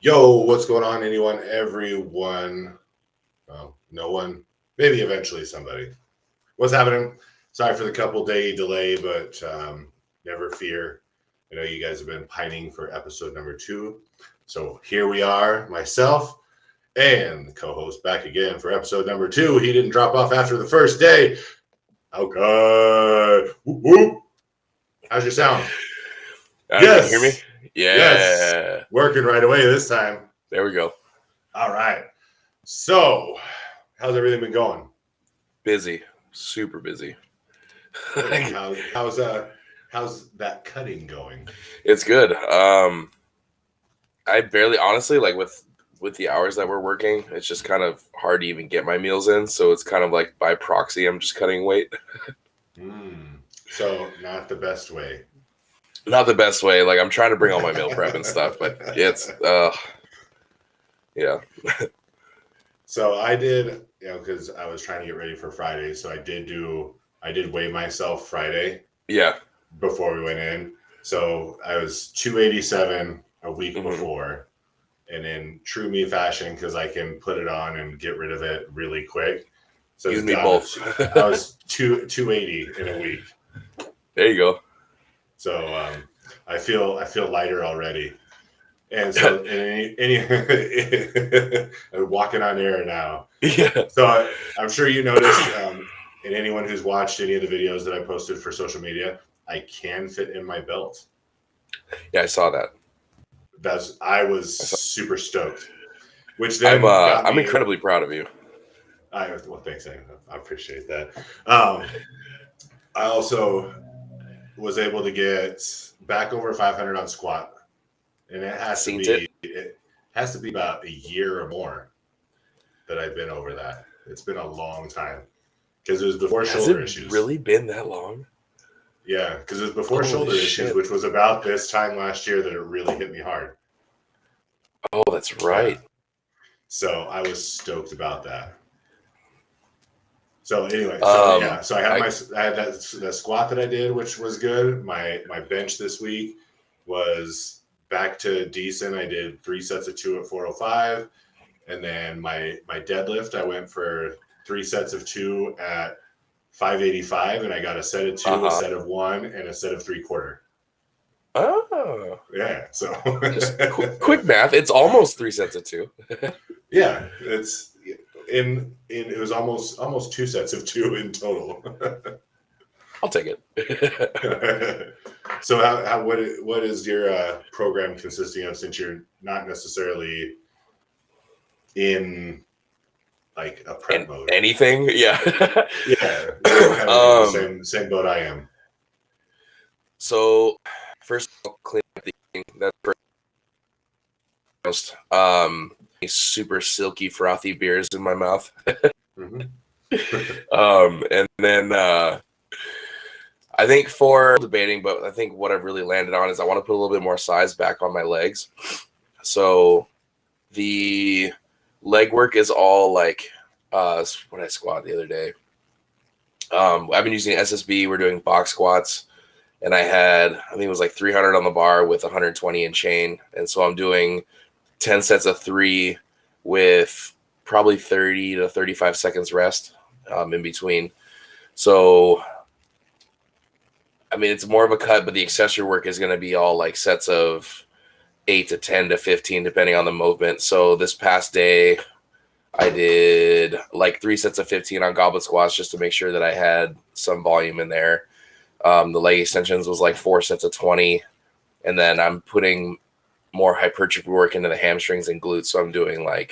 Yo, what's going on, anyone, everyone? Well, no one, maybe eventually somebody. What's happening? Sorry for the couple day delay, but never fear. I know you guys have been pining for episode number 2. So here we are, myself and the co host back again for episode number 2. He didn't drop off after the first day. Okay. Whoop, whoop. How's your sound? Can you hear me? Yeah. Yes. Working right away this time. There we go. All right. So, how's everything been going? Busy. Super busy. How's that cutting going? It's good. I barely, honestly, like with the hours that we're working, it's just kind of hard to even get my meals in. So it's kind of like by proxy, I'm just cutting weight. So not the best way. Not the best way. Like I'm trying to bring all my meal prep and stuff, but it's yeah. So I did, because I was trying to get ready for Friday. So I did weigh myself Friday. Yeah. Before we went in. So I was 287 a week before. And in true me fashion, because I can put it on and get rid of it really quick. So you and me both. I was 280 in a week. There you go. So I feel lighter already. And so I'm walking on air now. Yeah. So I'm sure you noticed, and anyone who's watched any of the videos that I posted for social media, I can fit in my belt. Yeah, I saw that. I was super stoked. Which then I'm incredibly proud of you. Well, thanks. I appreciate that. I also was able to get back over 500 on squat, and it has to be about a year or more that I've been over that. It's been a long time because it was before shoulder issues. Has it really been that long? Yeah, because it was before shoulder issues, which was about this time last year that it really hit me hard. Oh, that's right. Yeah. So I was stoked about that. So anyway, so I had that squat that I did, which was good. My bench this week was back to decent. I did 3 sets of 2 at 405, and then my deadlift I went for 3 sets of 2 at 585, and I got a set of 2, a set of 1, and a set of 3/4. Oh, yeah. So just quick math. It's almost 3 sets of 2. Yeah, it's it was almost 2 sets of 2 in total. I'll take it. So what is your program consisting of, since you're not necessarily in like a prep mode? Anything? Yeah. Yeah. Kind of same boat I am. So first I'll clean up the thing. That's first. Super silky, frothy beers in my mouth. And then I think for debating, but I think what I've really landed on is I want to put a little bit more size back on my legs. So the leg work is all like what I squat the other day. I've been using SSB. We're doing box squats, and I think it was like 300 on the bar with 120 in chain, and so I'm doing 10 sets of 3 with probably 30 to 35 seconds rest in between. So, I mean, it's more of a cut, but the accessory work is going to be all like sets of 8 to 10 to 15, depending on the movement. So this past day, I did like 3 sets of 15 on goblet squats just to make sure that I had some volume in there. The leg extensions was like 4 sets of 20. And then I'm putting more hypertrophy work into the hamstrings and glutes. So I'm doing I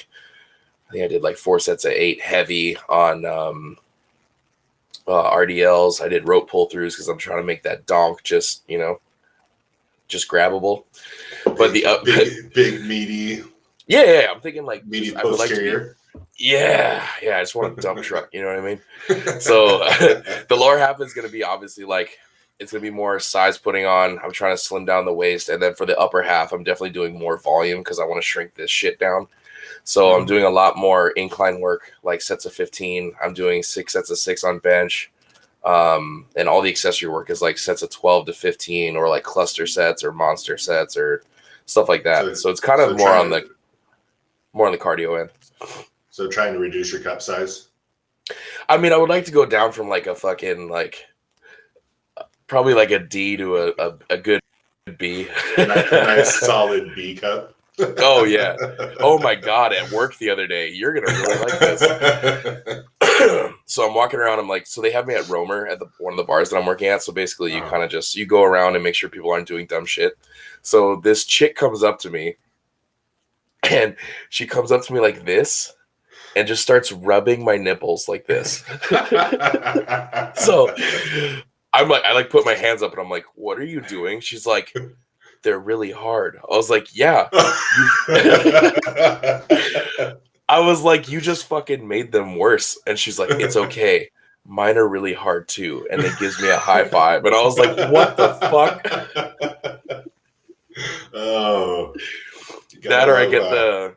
think I did like 4 sets of 8 heavy on RDLs. I did rope pull throughs because I'm trying to make that donk just grabbable. But the big meaty. Yeah. I'm thinking like meaty posterior. Yeah. I just want a dump truck. You know what I mean? So the lower half is going to be obviously it's going to be more size putting on. I'm trying to slim down the waist. And then for the upper half, I'm definitely doing more volume because I want to shrink this shit down. So I'm doing a lot more incline work, like sets of 15. I'm doing 6 sets of 6 on bench. And all the accessory work is like sets of 12 to 15 or like cluster sets or monster sets or stuff like that. So it's kind of more on the more on the cardio end. So trying to reduce your cup size. I mean, I would like to go down from like a fucking like probably like a D to a good B. A nice solid B cup. Oh yeah. Oh my god, at work the other day, you're gonna really like this. So I'm walking around, I'm like, so they have me at Romer at one of the bars that I'm working at. So basically you kind of just you go around and make sure people aren't doing dumb shit. So this chick comes up to me and she comes up to me like this and just starts rubbing my nipples like this. So I'm like, I like put my hands up and I'm like, what are you doing? She's like, they're really hard. I was like, yeah. I was like, you just fucking made them worse. And she's like, it's okay. Mine are really hard too. And then gives me a high five. And I was like, what the fuck? Oh. That or I get the...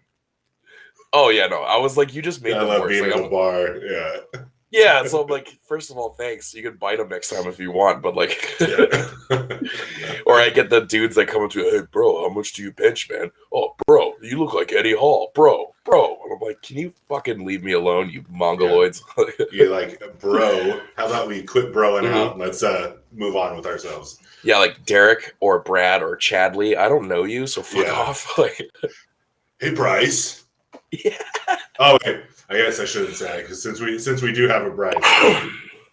Oh, yeah, no. I was like, you just made them worse. Being like, at the bar, yeah. Yeah, so I'm like, first of all, thanks. You can bite them next time if you want, but like... Or I get the dudes that come up to me, hey, bro, how much do you bench, man? Oh, bro, you look like Eddie Hall. Bro. And I'm like, can you fucking leave me alone, you mongoloids? Yeah. You're like, bro, how about we quit broing out and let's move on with ourselves. Yeah, like Derek or Brad or Chadley. I don't know you, so fuck off. Like, hey, Bryce. Yeah. Oh, wait. I guess I shouldn't say because since we do have a Bryce,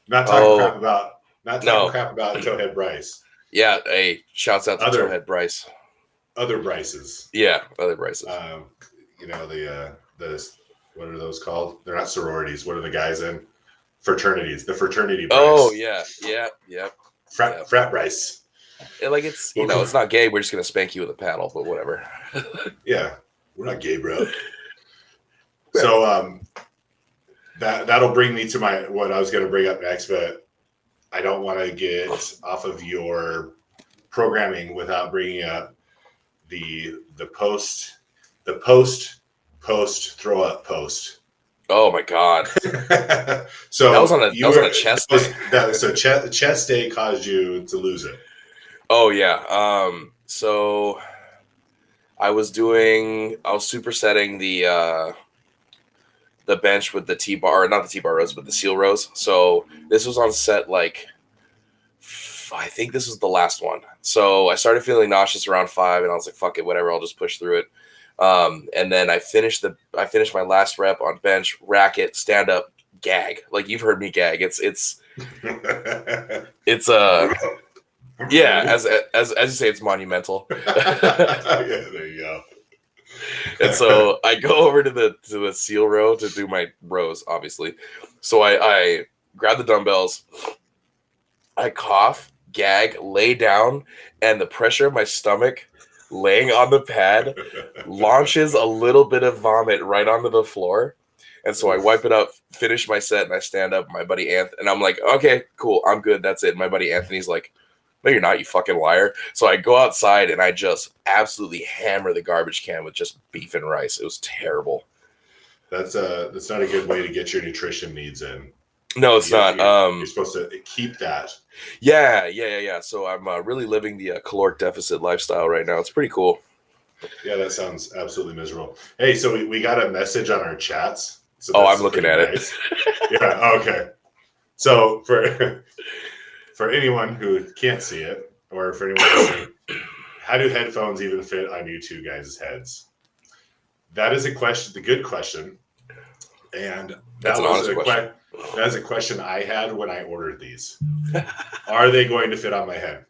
not talking crap about Towhead Bryce. Yeah, hey, shouts out to Towhead Bryce. Other Bryces. Yeah, other Bryces. You know the what are those called? They're not sororities. What are the guys in? Fraternities. The fraternity Bryce. Oh yeah. Frat Bryce. And like it's it's not gay. We're just gonna spank you with a paddle, but whatever. Yeah, we're not gay, bro. So that'll bring me to what I was going to bring up next, but I don't want to get off of your programming without bringing up the post throw up post. Oh my god! So that was on a chest day. So chest day caused you to lose it. Oh yeah. So I was supersetting the bench with the T-bar, not the T-bar rows, but the seal rows. So this was on set like, I think this was the last one. So I started feeling nauseous around 5, and I was like, fuck it, whatever, I'll just push through it. And then I finished my last rep on bench, racket, stand up, gag. Like you've heard me gag. It's yeah, as you say, it's monumental. Yeah, there you go. And so I go over to the seal row to do my rows, obviously. So I grab the dumbbells, I cough, gag, lay down, and the pressure of my stomach laying on the pad launches a little bit of vomit right onto the floor. And so I wipe it up, finish my set, and I stand up. My buddy Anthony, and I'm like, okay, cool, I'm good, that's it. My buddy Anthony's like, no, you're not, you fucking liar. So I go outside and I just absolutely hammer the garbage can with just beef and rice. It was terrible. That's not a good way to get your nutrition needs in. No, it's not. You're supposed to keep that. Yeah. So I'm really living the caloric deficit lifestyle right now. It's pretty cool. Yeah, that sounds absolutely miserable. Hey, so we got a message on our chats. So I'm looking at it. Yeah, okay. So for anyone who can't see it, or for anyone listening, how do headphones even fit on you two guys' heads? That is a question, the good question. And that was a question I had when I ordered these. Are they going to fit on my head?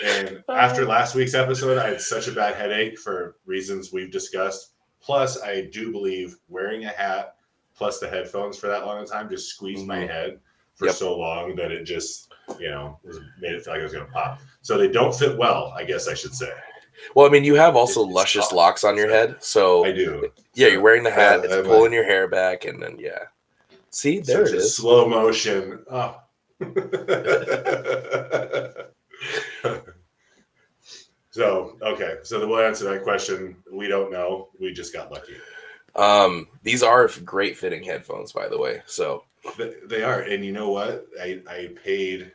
And after last week's episode, I had such a bad headache for reasons we've discussed. Plus, I do believe wearing a hat plus the headphones for that long a time just squeezed my head for so long that it just, made it feel like it was going to pop. So they don't fit well, I guess I should say. Well, I mean, you have also luscious locks on your head. So I do. Yeah, you're wearing the hat. It's pulling your hair back. And then, See, there it is. Slow motion. Oh. So we'll answer that question. We don't know. We just got lucky. These are great fitting headphones, by the way. So they are. And you know what? I paid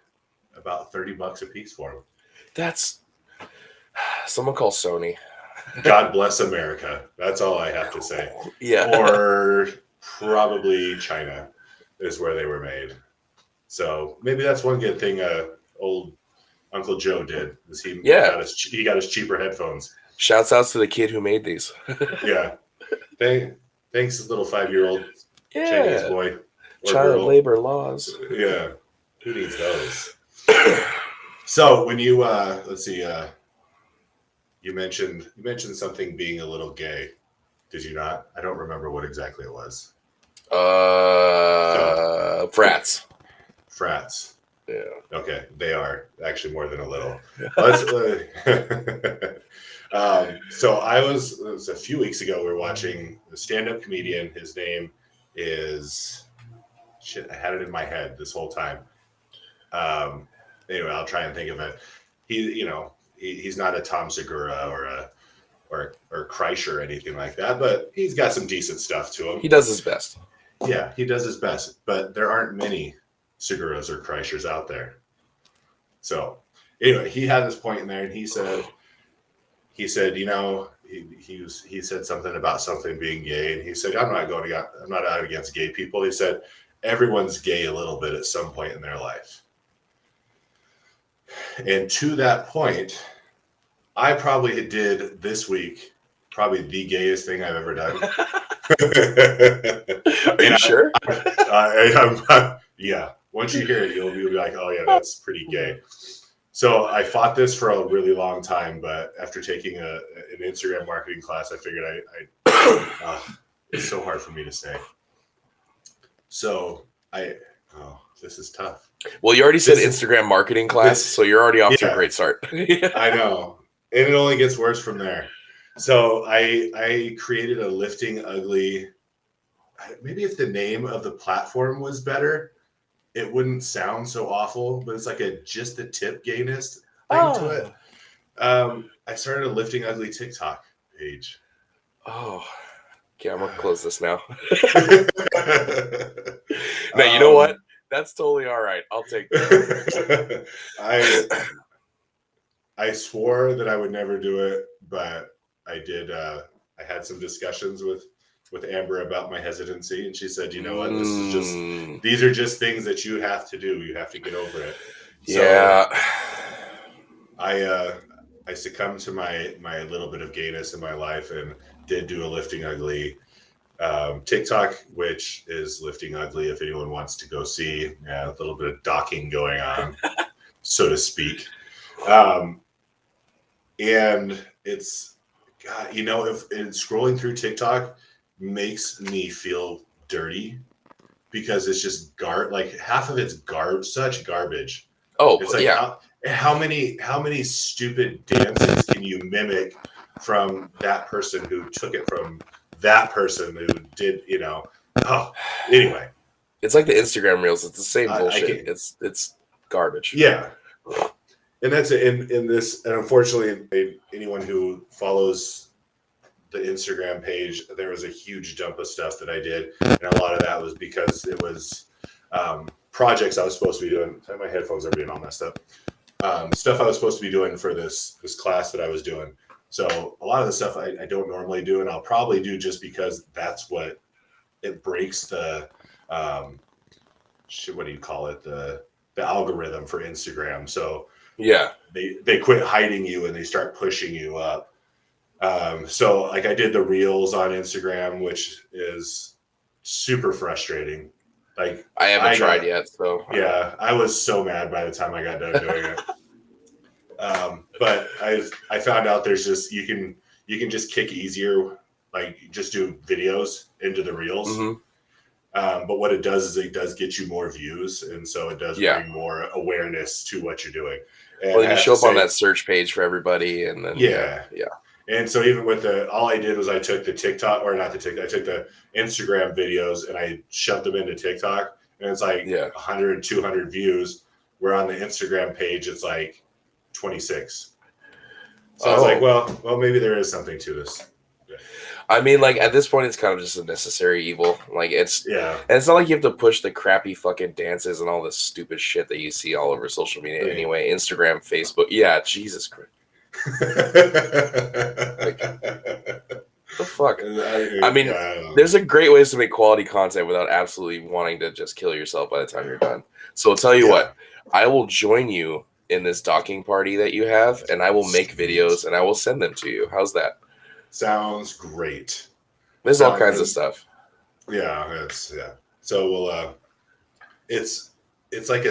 about $30 a piece for them. That's someone call Sony. God bless America. That's all I have to say. Yeah. Or probably China is where they were made. So maybe that's one good thing old Uncle Joe did, is he got his cheaper headphones. Shouts outs to the kid who made these. Yeah. Thanks, little 5-year-old Chinese Yeah. boy or Child girl. labor laws. Yeah. Who needs those? So when you let's see, you mentioned something being a little gay. Did you not? I don't remember what exactly it was. Frats. Frats. Yeah. Okay, they are actually more than a little. Yeah. Let's. So it was a few weeks ago. We were watching a stand-up comedian. His name is shit. I had it in my head this whole time. Anyway, I'll try and think of it. He's not a Tom Segura or Kreischer or anything like that, but he's got some decent stuff to him. He does his best. Yeah, he does his best, but there aren't many Seguras or Kreischers out there. So anyway, he had this point in there, and he said, he said something about something being gay, and he said, I'm not out against gay people. He said, everyone's gay a little bit at some point in their life. And to that point, I probably did this week probably the gayest thing I've ever done. Are you sure? Yeah. Once you hear it, you'll be like, oh yeah, that's pretty gay. So I fought this for a really long time, but after taking an Instagram marketing class, I figured it's so hard for me to say. So this is tough. Well, you already said Instagram marketing class, so you're already off to a great start. I know. And it only gets worse from there. So I created a Lifting Ugly. Maybe if the name of the platform was better, it wouldn't sound so awful, but it's like just the tip gayness thing to it. I started a Lifting Ugly TikTok page. Oh, okay, I'm gonna close this now. No, you know what? That's totally all right. I'll take that. I swore that I would never do it, but I did. I had some discussions with Amber about my hesitancy, and she said, "You know what? These are just things that you have to do. You have to get over it." So yeah. I succumbed to my little bit of gayness in my life and did do a Lifting Ugly TikTok, which is Lifting Ugly. If anyone wants to go see, a little bit of docking going on, so to speak. And it's, God, if scrolling through TikTok makes me feel dirty because it's just like half of it's such garbage. Oh, it's like, yeah. How many stupid dances can you mimic from that person who took it from that person who did, anyway. It's like the Instagram reels. It's the same bullshit. It's garbage. Yeah. And that's in this, and unfortunately, anyone who follows the Instagram page, there was a huge dump of stuff that I did, and a lot of that was because it was projects I was supposed to be doing. My headphones are being all messed up. Stuff I was supposed to be doing for this class that I was doing. So a lot of the stuff I don't normally do, and I'll probably do just because that's what it breaks the what do you call it, the algorithm for Instagram. So yeah, they quit hiding you and they start pushing you up. So like I did the reels on Instagram, which is super frustrating. Like I haven't tried yet, so yeah, I was so mad by the time I got done doing it. But I found out there's just you can just kick easier, like just do videos into the reels. Mm-hmm. But what it does is it does get you more views, and so it does bring more awareness to what you're doing. And well, you show up on that search page for everybody, and then yeah. And so even with all I did was I took the TikTok, or not the TikTok, I took the Instagram videos and I shoved them into TikTok, and it's like 100, 200 views. Where on the Instagram page it's like 26. So I was like, well, maybe there is something to this. Yeah. I mean, like at this point, it's kind of just a necessary evil. Like and it's not like you have to push the crappy fucking dances and all this stupid shit that you see all over social media anyway. Instagram, Facebook, Jesus Christ. The fuck? I mean, Yeah, there's a great ways to make quality content without absolutely wanting to just kill yourself by the time you're done. So I'll tell you what, I will join you in this docking party that you have, and I will make videos and I will send them to you. How's that? Sounds great. There's all kinds of stuff. Yeah, So we'll it's like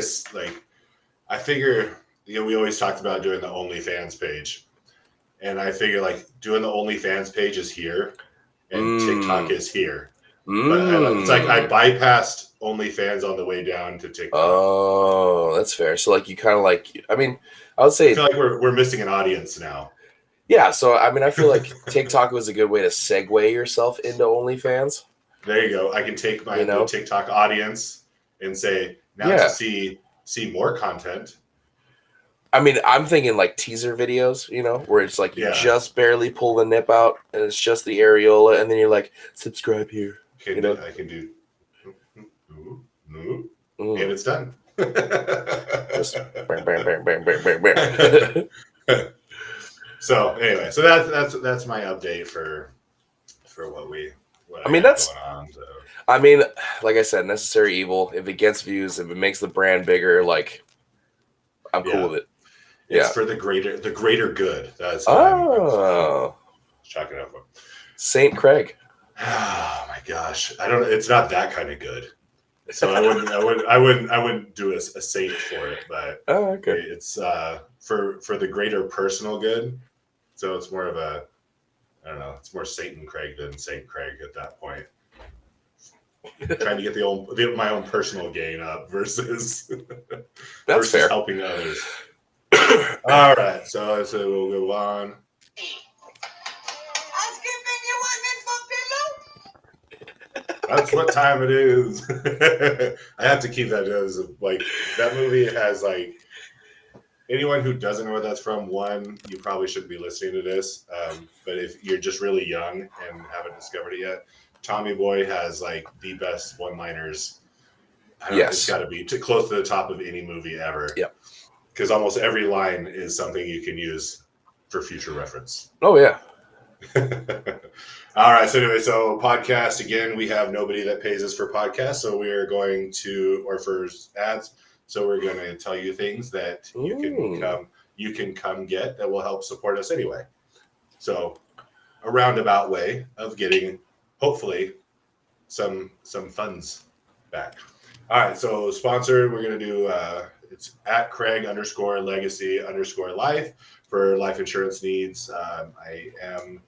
I figure, we always talked about doing the OnlyFans page, and I figure like doing the OnlyFans page is here, and TikTok is here. But it's like I bypassed OnlyFans on the way down to TikTok. Oh, that's fair. So like you kind of like, I mean, I would say I feel like we're missing an audience now. Yeah, so I mean, I feel like TikTok was a good way to segue yourself into OnlyFans. There you go. I can take the TikTok audience and say to see more content. I mean, I'm thinking like teaser videos, where it's like you just barely pull the nip out and it's just the areola, and then you're like, subscribe here. I can do, and it's done. Just bang, bang, bang, bang, bang, bang, bang. So anyway, so that's my update for what I mean, that's going on. So. I mean, like I said, necessary evil. If it gets views, if it makes the brand bigger, like I'm cool with it. It's for the greater good. That's I'm chalking up for. St. Craig. Oh my gosh, I don't. It's not that kind of good. So I wouldn't do a saint for it, but okay. It's for the greater personal good. So it's more of a, I don't know, it's more Satan Craig than Saint Craig at that point. Trying to get my own personal gain up versus fair. Helping others. All right, so we'll go on. That's what time it is. I have to keep that as like that movie has like anyone who doesn't know where that's from. One, you probably shouldn't be listening to this. But if you're just really young and haven't discovered it yet, Tommy Boy has like the best one-liners. It's got to be close to the top of any movie ever. Yep. Because almost every line is something you can use for future reference. Oh yeah. All right. So anyway, podcast again. We have nobody that pays us for podcasts, so we are going to, or for ads. So we're going to tell you things that you can come get that will help support us anyway. So a roundabout way of getting, hopefully, some funds back. All right. So sponsored, we're going to do. It's at Craig_Legacy_Life for life insurance needs. I am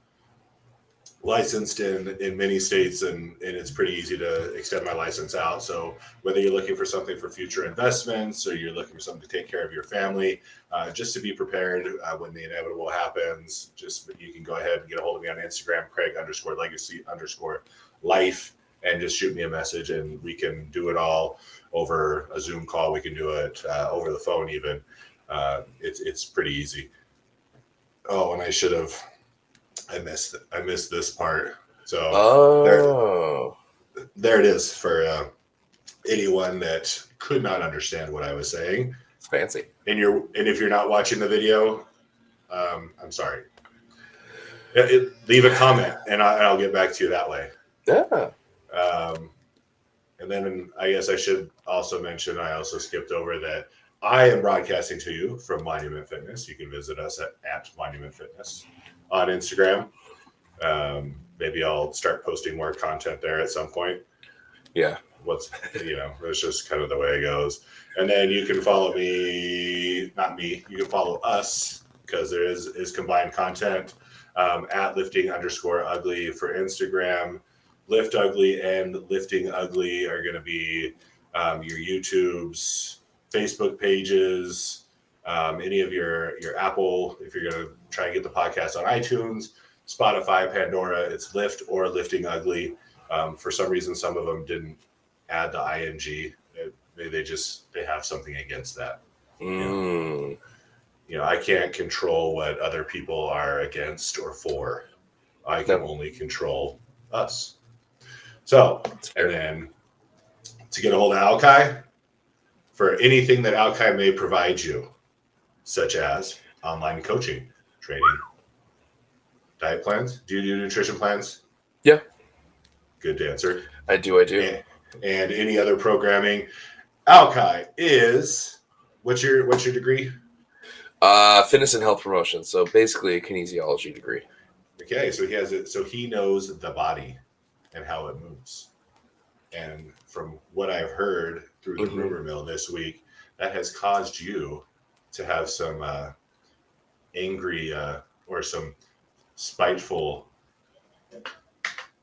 licensed in many states, and it's pretty easy to extend my license out. So whether you're looking for something for future investments or you're looking for something to take care of your family, just to be prepared when the inevitable happens, you can go ahead and get a hold of me on Instagram, Craig_Legacy_Life, and just shoot me a message, and we can do it all over a Zoom call. We can do it over the phone even. It's pretty easy. Oh, and I missed this part. So there it is for anyone that could not understand what I was saying. It's fancy. And if you're not watching the video, I'm sorry. Leave a comment and I'll get back to you that way. Yeah. And then I guess I should also mention, I also skipped over that I am broadcasting to you from Monument Fitness. You can visit us at Monument Fitness on Instagram. Maybe I'll start posting more content there at some point. Yeah. It's just kind of the way it goes. And then you can follow you can follow us, because there is combined content at lifting_ugly for Instagram. Lift Ugly and Lifting Ugly are going to be your YouTube's, Facebook pages, any of your Apple, if you're going to try and get the podcast on iTunes, Spotify, Pandora, it's Lift or Lifting Ugly. For some reason, some of them didn't add the ing. They have something against that. I can't control what other people are against or for. I can only control us. So, and then to get a hold of Alkai for anything that Alkai may provide you, such as online coaching, training, diet plans? Do you do nutrition plans? Yeah, Good answer. I do. And any other programming. Alki is what's your degree? Fitness and health promotion. So basically a kinesiology degree. Okay, so he has it. So he knows the body and how it moves. And from what I've heard through the rumor mill this week, that has caused you to have some angry or some spiteful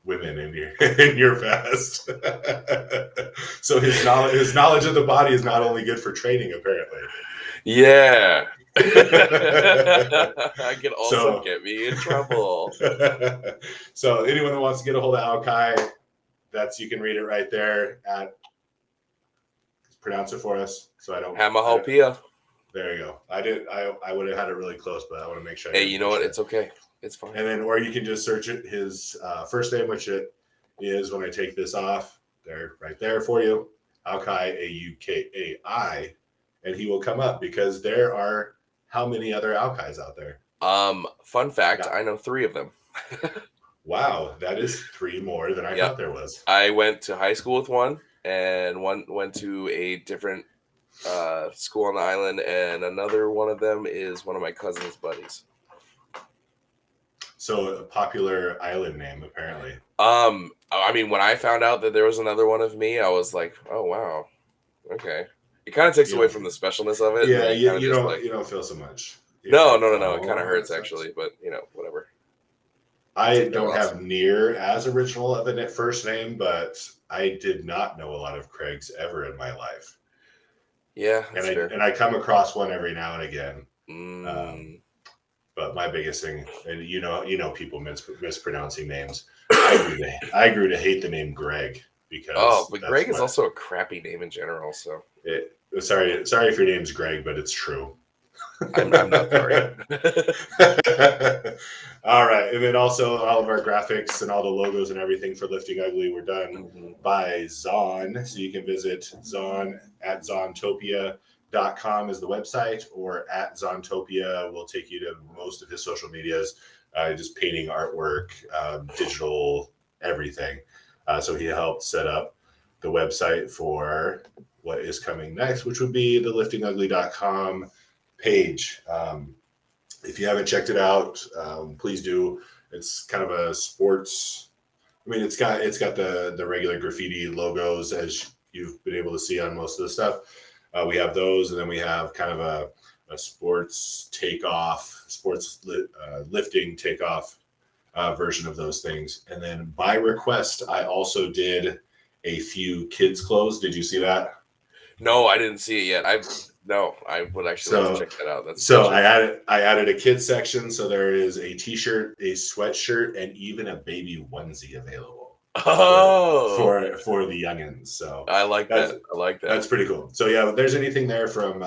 women in your past. So his knowledge of the body is not only good for training, apparently. Yeah. I can also get me in trouble. So anyone that wants to get a hold of Alki, you can read it right there pronounce it for us so I don't Hamahopia. There you go. I would have had it really close, but I want to make sure. Hey, you know what? It's okay. It's fine. And then, or you can just search it. His first name, which it is when I take this off, there, right there for you. Alki, Aukai, and he will come up because there are how many other Alkis out there? Fun fact, I know 3 of them. Wow, that is 3 more than I thought there was. I went to high school with one, and one went to a different school on the island, and another one of them is one of my cousin's buddies. So a popular island name, apparently. I mean, when I found out that there was another one of me, I was like, oh wow, okay. It kind of takes away from the specialness of it. Yeah, you don't feel so much. No. It kind of hurts actually, but whatever. I don't have near as original of a first name, but I did not know a lot of Craigs ever in my life. Yeah, and I come across one every now and again. But my biggest thing, and you know, people mispronouncing names. I grew to hate the name Greg because. But Greg is also a crappy name in general. So. Sorry if your name's Greg, but it's true. I'm not sorry. All right, and then also all of our graphics and all the logos and everything for Lifting Ugly were done by Zon. So you can visit Zon at Zontopia.com is the website, or at Zontopia will take you to most of his social medias, just painting, artwork, digital, everything. So he helped set up the website for what is coming next, which would be the liftingugly.com page. If you haven't checked it out, please do. It's kind of a sports. I mean, it's got the regular graffiti logos as you've been able to see on most of the stuff. We have those, and then we have kind of a sports takeoff, lifting takeoff version of those things. And then by request, I also did a few kids' clothes. Did you see that? No, I didn't see it yet. I would actually like to check that out. I added a kids section, so there is a t-shirt, a sweatshirt, and even a baby onesie available. For the youngins. So I like that. That's pretty cool. So yeah, if there's anything there from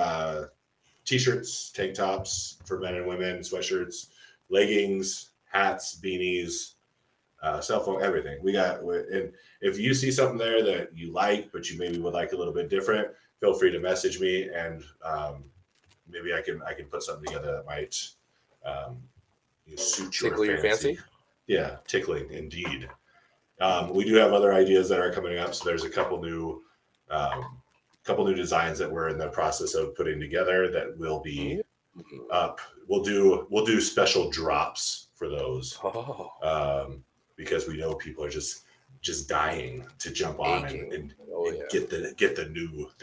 t-shirts, tank tops for men and women, sweatshirts, leggings, hats, beanies, cell phone, everything. And if you see something there that you like, but you maybe would like a little bit different, feel free to message me, and maybe I can put something together that might suit tickle your fancy. Yeah, tickling indeed. We do have other ideas that are coming up. So there's a couple new designs that we're in the process of putting together that will be up. We'll do special drops for those because we know people are just dying to jump on and get the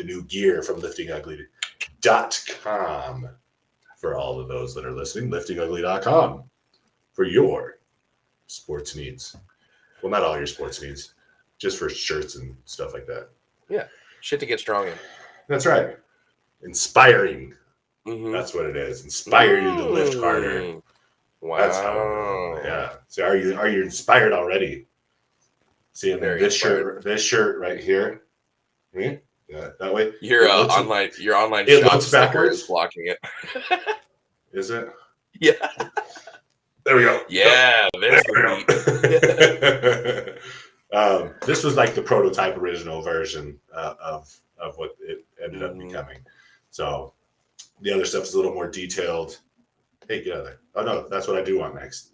new gear from liftingugly.com. For all of those that are listening, liftingugly.com for your sports needs. Well, not all your sports needs, just for shirts and stuff like that. Yeah, shit to get strong in. That's right. Inspiring. That's what it is. Inspire you to lift harder. Wow. That's how. Yeah. So are you inspired already? See, this shirt right here. Yeah, that way. Your online it shop looks backwards. Is blocking it. Is it? Yeah. There we go. Yeah, there's the beat. This was like the prototype original version of what it ended up becoming. So the other stuff is a little more detailed. Hey, get out of there. Oh no, that's what I do want next.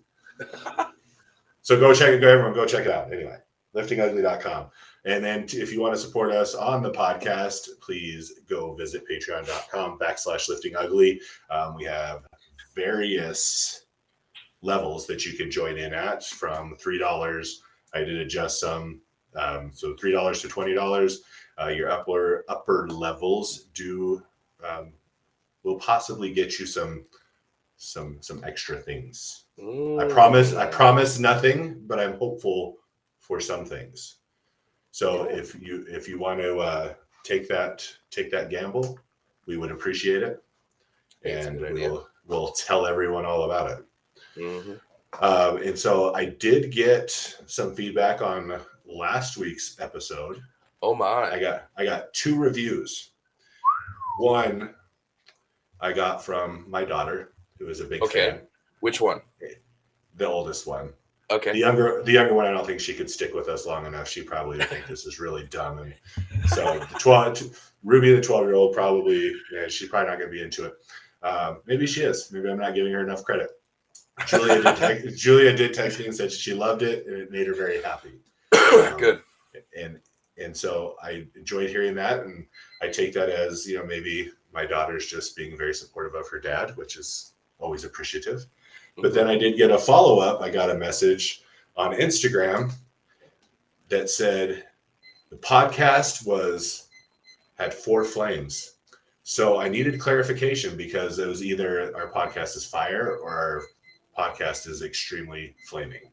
So go check it. Go everyone, go check it out. Anyway, liftingugly.com. And then if you want to support us on the podcast, please go visit patreon.com/liftingugly. We have various levels that you can join in at from $3. I did adjust some. So $3 to $20. Your upper levels will possibly get you some extra things. I promise nothing, but I'm hopeful for some things. So if you want to take that gamble, we would appreciate it, and we'll tell everyone all about it. Mm-hmm. And so I did get some feedback on last week's episode. Oh my! I got 2 reviews. One I got from my daughter, who is a big fan. Which one? The oldest one. Okay. The younger one, I don't think she could stick with us long enough. She probably would think this is really dumb, and so Ruby, the 12-year-old, probably she's probably not going to be into it. Maybe she is. Maybe I'm not giving her enough credit. Julia did text me and said she loved it and it made her very happy. Good. And so I enjoyed hearing that, and I take that as maybe my daughter's just being very supportive of her dad, which is always appreciative. But then I did get a follow-up. I got a message on Instagram that said the podcast had 4 flames. So I needed clarification because it was either our podcast is fire or our podcast is extremely flaming.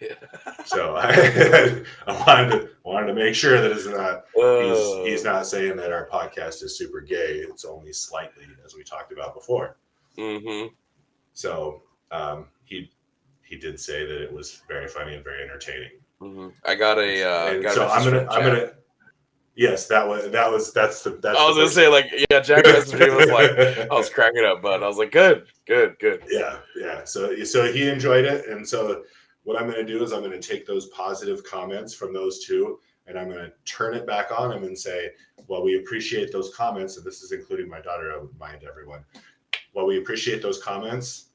Yeah. So I wanted to make sure that it's not he's not saying that our podcast is super gay. It's only slightly, as we talked about before. Mm-hmm. So he did say that it was very funny and very entertaining. Mm-hmm. I got a. So I'm gonna. Yes, that's the. That's I was gonna say Jack messaged me was like I was cracking up, but I was like good. Yeah. So he enjoyed it, and so what I'm gonna do is I'm gonna take those positive comments from those 2, and I'm gonna turn it back on him and say, well, we appreciate those comments, and this is including my daughter. I would remind everyone. Well, we appreciate those comments.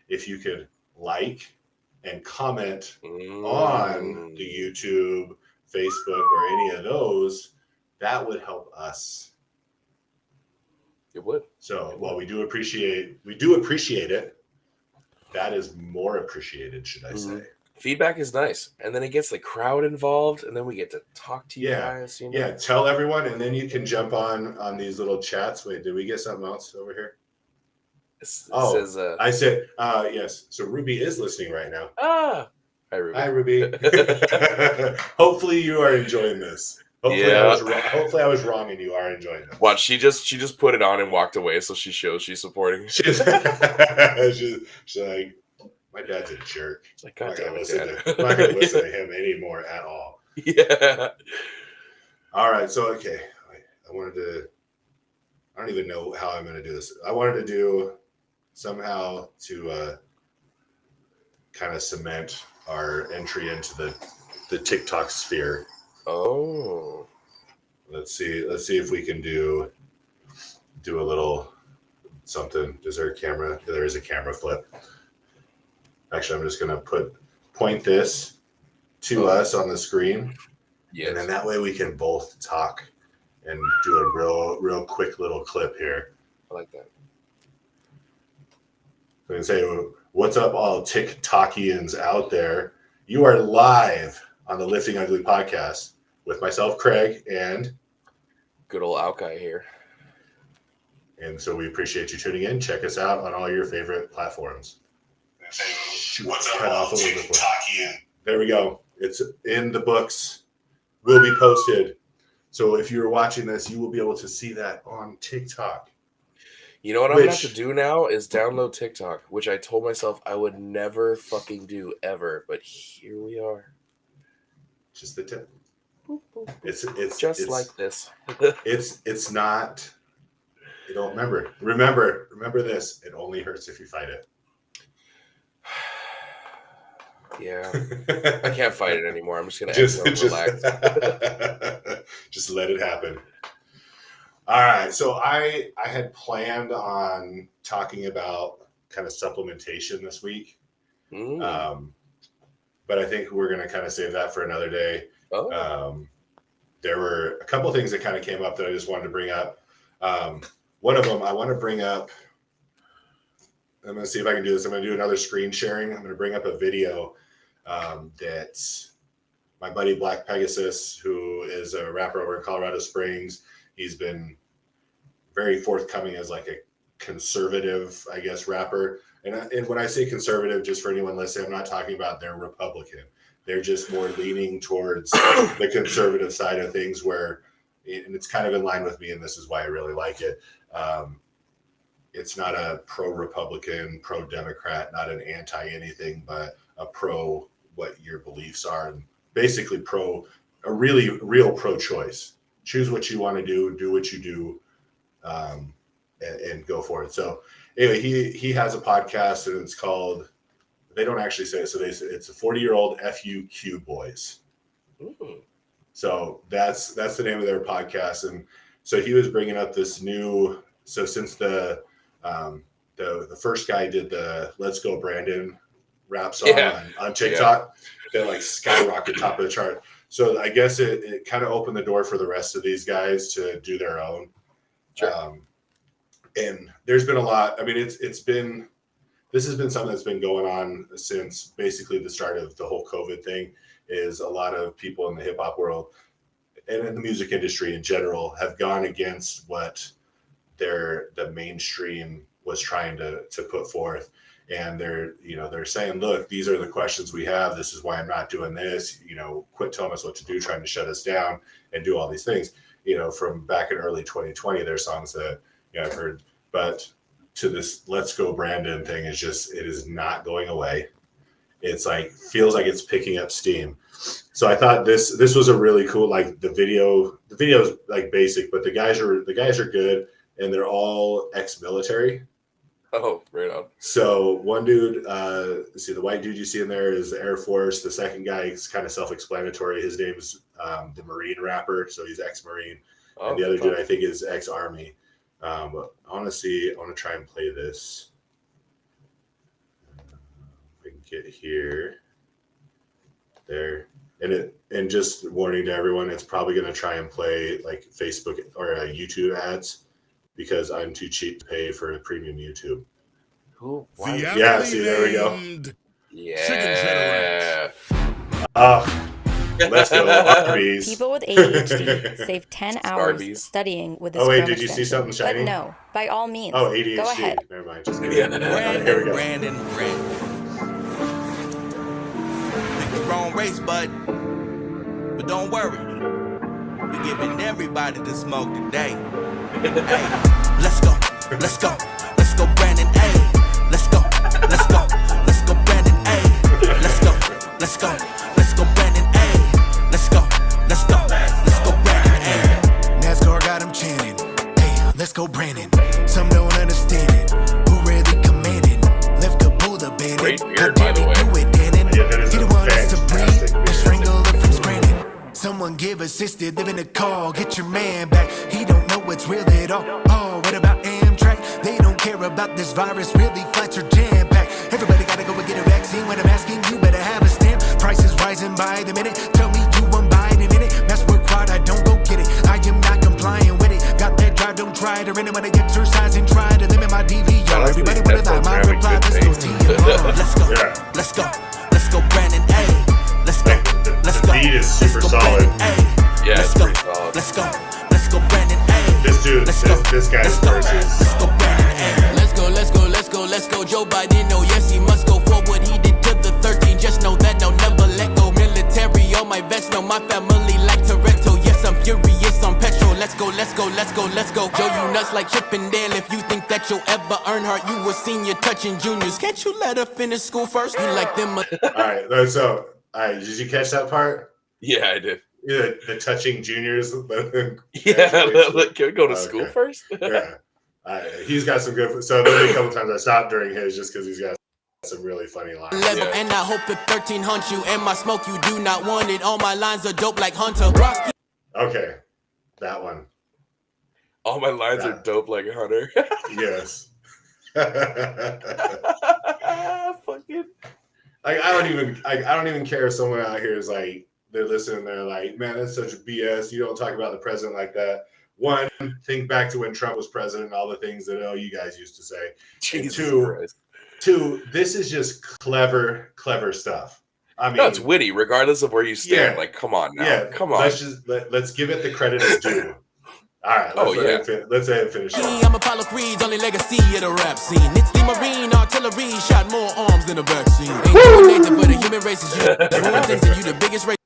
If you could like and comment on the YouTube, Facebook, or any of those, that would help us. It would. So while we do appreciate it, that is more appreciated, should I say. Feedback is nice. And then it gets the crowd involved, and then we get to talk to you guys. Yeah, tell everyone, and then you can jump on these little chats. Wait, did we get something else over here? Says, I said, yes. So Ruby is listening right now. Hi, Ruby. Hi, Ruby. Hopefully you are enjoying this. Hopefully I was wrong and you are enjoying this. Watch, she just put it on and walked away, so she shows she's supporting. She's like, my dad's a jerk. Like, I'm not going to listen to him anymore at all. Yeah. All right. So, okay. I don't even know how I'm going to do this. I wanted to do somehow to kind of cement our entry into the TikTok sphere. Oh. Let's see if we can do a little something. Is there a camera? There is a camera flip. Actually, I'm just going to point this to us on the screen. Yes. And then that way we can both talk and do a real quick little clip here. I like that. So I can say, what's up, all TikTokians out there? You are live on the Lifting Ugly podcast with myself, Craig, and good old Alki here. And so we appreciate you tuning in. Check us out on all your favorite platforms. What's up, all TikTokian? There we go. It's in the books. Will be posted. So if you're watching this, you will be able to see that on TikTok. You know what I'm going to have to do now is download TikTok, which I told myself I would never fucking do ever, but here we are. Just the tip. It's like this. it's not. You don't remember this. It only hurts if you fight it. Yeah, I can't fight it anymore. I'm just gonna relax. Just let it happen. All right, so I had planned on talking about kind of supplementation this week. Mm. But I think we're going to kind of save that for another day. Oh. There were a couple things that kind of came up that I just wanted to bring up. One of them I want to bring up. I'm going to see if I can do this. I'm going to do another screen sharing. I'm going to bring up a video that my buddy Black Pegasus, who is a rapper over in Colorado Springs, he's been very forthcoming as like a conservative, I guess, rapper. And when I say conservative, just for anyone listening, I'm not talking about they're Republican. They're just more leaning towards the conservative side of things, where, and it's kind of in line with me, and this is why I really like it. It's not a pro-Republican, pro-Democrat, not an anti-anything, but a pro what your beliefs are, and basically a really real pro-choice. Choose what you want to do what you do, and go for it. So anyway, he has a podcast, and it's called, they don't actually say it, so it's a 40-year-old FUQ Boys. Mm. So that's the name of their podcast. And so he was bringing up this new, so since the first guy did the Let's Go Brandon rap song on TikTok, that like skyrocket top of the chart. So I guess it kind of opened the door for the rest of these guys to do their own. Sure. And there's been a lot. I mean, this has been something that's been going on since basically the start of the whole COVID thing. Is a lot of people in the hip hop world and in the music industry in general have gone against what the mainstream was trying to put forth. And they're saying, look, these are the questions we have. This is why I'm not doing this. Quit telling us what to do, trying to shut us down and do all these things. From back in early 2020, there's songs that I've heard, but to this Let's Go Brandon thing it is not going away. It's like, feels like it's picking up steam. So I thought this was a really cool, like the video is like basic, but the guys are good, and they're all ex-military. Oh, right on. So one dude, the white dude you see in there is the Air Force. The second guy is kind of self-explanatory. His name's the Marine rapper, so he's ex-Marine. Oh, and the other dude I think is ex-Army. But I want to try and play this. We can get here, there, and just warning to everyone, it's probably going to try and play like Facebook or YouTube ads, because I'm too cheap to pay for premium YouTube. Who? Yeah, see, there we go. Yeah. Let's go, Arby's. People with ADHD save 10 hours Arby's. studying with this. Oh wait, Chrome did you see something extension. shiny? But no, by all means, Oh, ADHD. go ahead. Never mind. Just kidding. Yeah. Here we go. Brandon. Pick the wrong race, but don't worry. We're giving everybody the smoke today. Hey, let's go, Brandon. Hey, let's go, Brandon. Hey, let's go, Brandon. Hey, let's go, Brandon. Hey, NASCAR got him chanting. Hey, let's go, Brandon. Some don't understand it. Who really commanding? Left to pull the bandit. Great beard, by the way. Do it, Dannon. Yeah, that is He a the one that's to fantastic breathe and beard. strangle it from scranton. Someone give assisted, live in a call, get your man back. He don't know what's real at all. Oh, what about Amtrak? They don't care about this virus, really flights are jam-packed. Everybody gotta go and get a vaccine. When I'm asking, you better have a stamp. Prices rising by the minute. Tell me you want Biden in it. That's work hard, I don't go get it. I am not complying with it. Got that drive, don't try it. Or anyone to exercise and try to limit my DVR. Everybody wanna lie, my reply, let's go TMR. Let's go, Brandon, ayy. Let's go. The beat is super solid. Yeah, it's pretty solid. Let's go, Brandon. Ay. This guy's verses. Let's go, Brandon. Ay. Let's go. Joe Biden, oh yes, he must go for what he did to the 13. Just know that I'll never let go. Military on my vest, know my family like Toretto. Yes, I'm furious on petrol. Let's go. Joe, you nuts like Chip and Dale. If you think that you'll ever earn her, you were senior touching juniors. Can't you let her finish school first? You like them. All right, did you catch that part? Yeah, I did. Yeah, the touching juniors. Yeah, can we go to school first? Yeah. He's got some good. So there'll be a couple times I stopped during his just because he's got some really funny lines. Level, Yeah. and I hope the 13 hunt you and my smoke you do not want it. All my lines are dope like Hunter. Rocky. Okay, that one. All my lines are dope like Hunter. Yes. Fucking. I don't even care if someone out here is like, they're listening, they're like, man, that's such a BS. You don't talk about the president like that. One, think back to when Trump was president and all the things that you guys used to say. Jesus And Christ. two, this is just clever stuff. I mean, No, it's witty, regardless of where you stand. Yeah. Like, come on now. Yeah, Come on. let's give it the credit it's due. All right, let's let it finish. I'm Apollo Creed's only legacy of the rap scene. It's the Marine artillery, shot more arms than a vaccine. Ain't no nature for the human race is you. Everyone thinks that you the biggest race,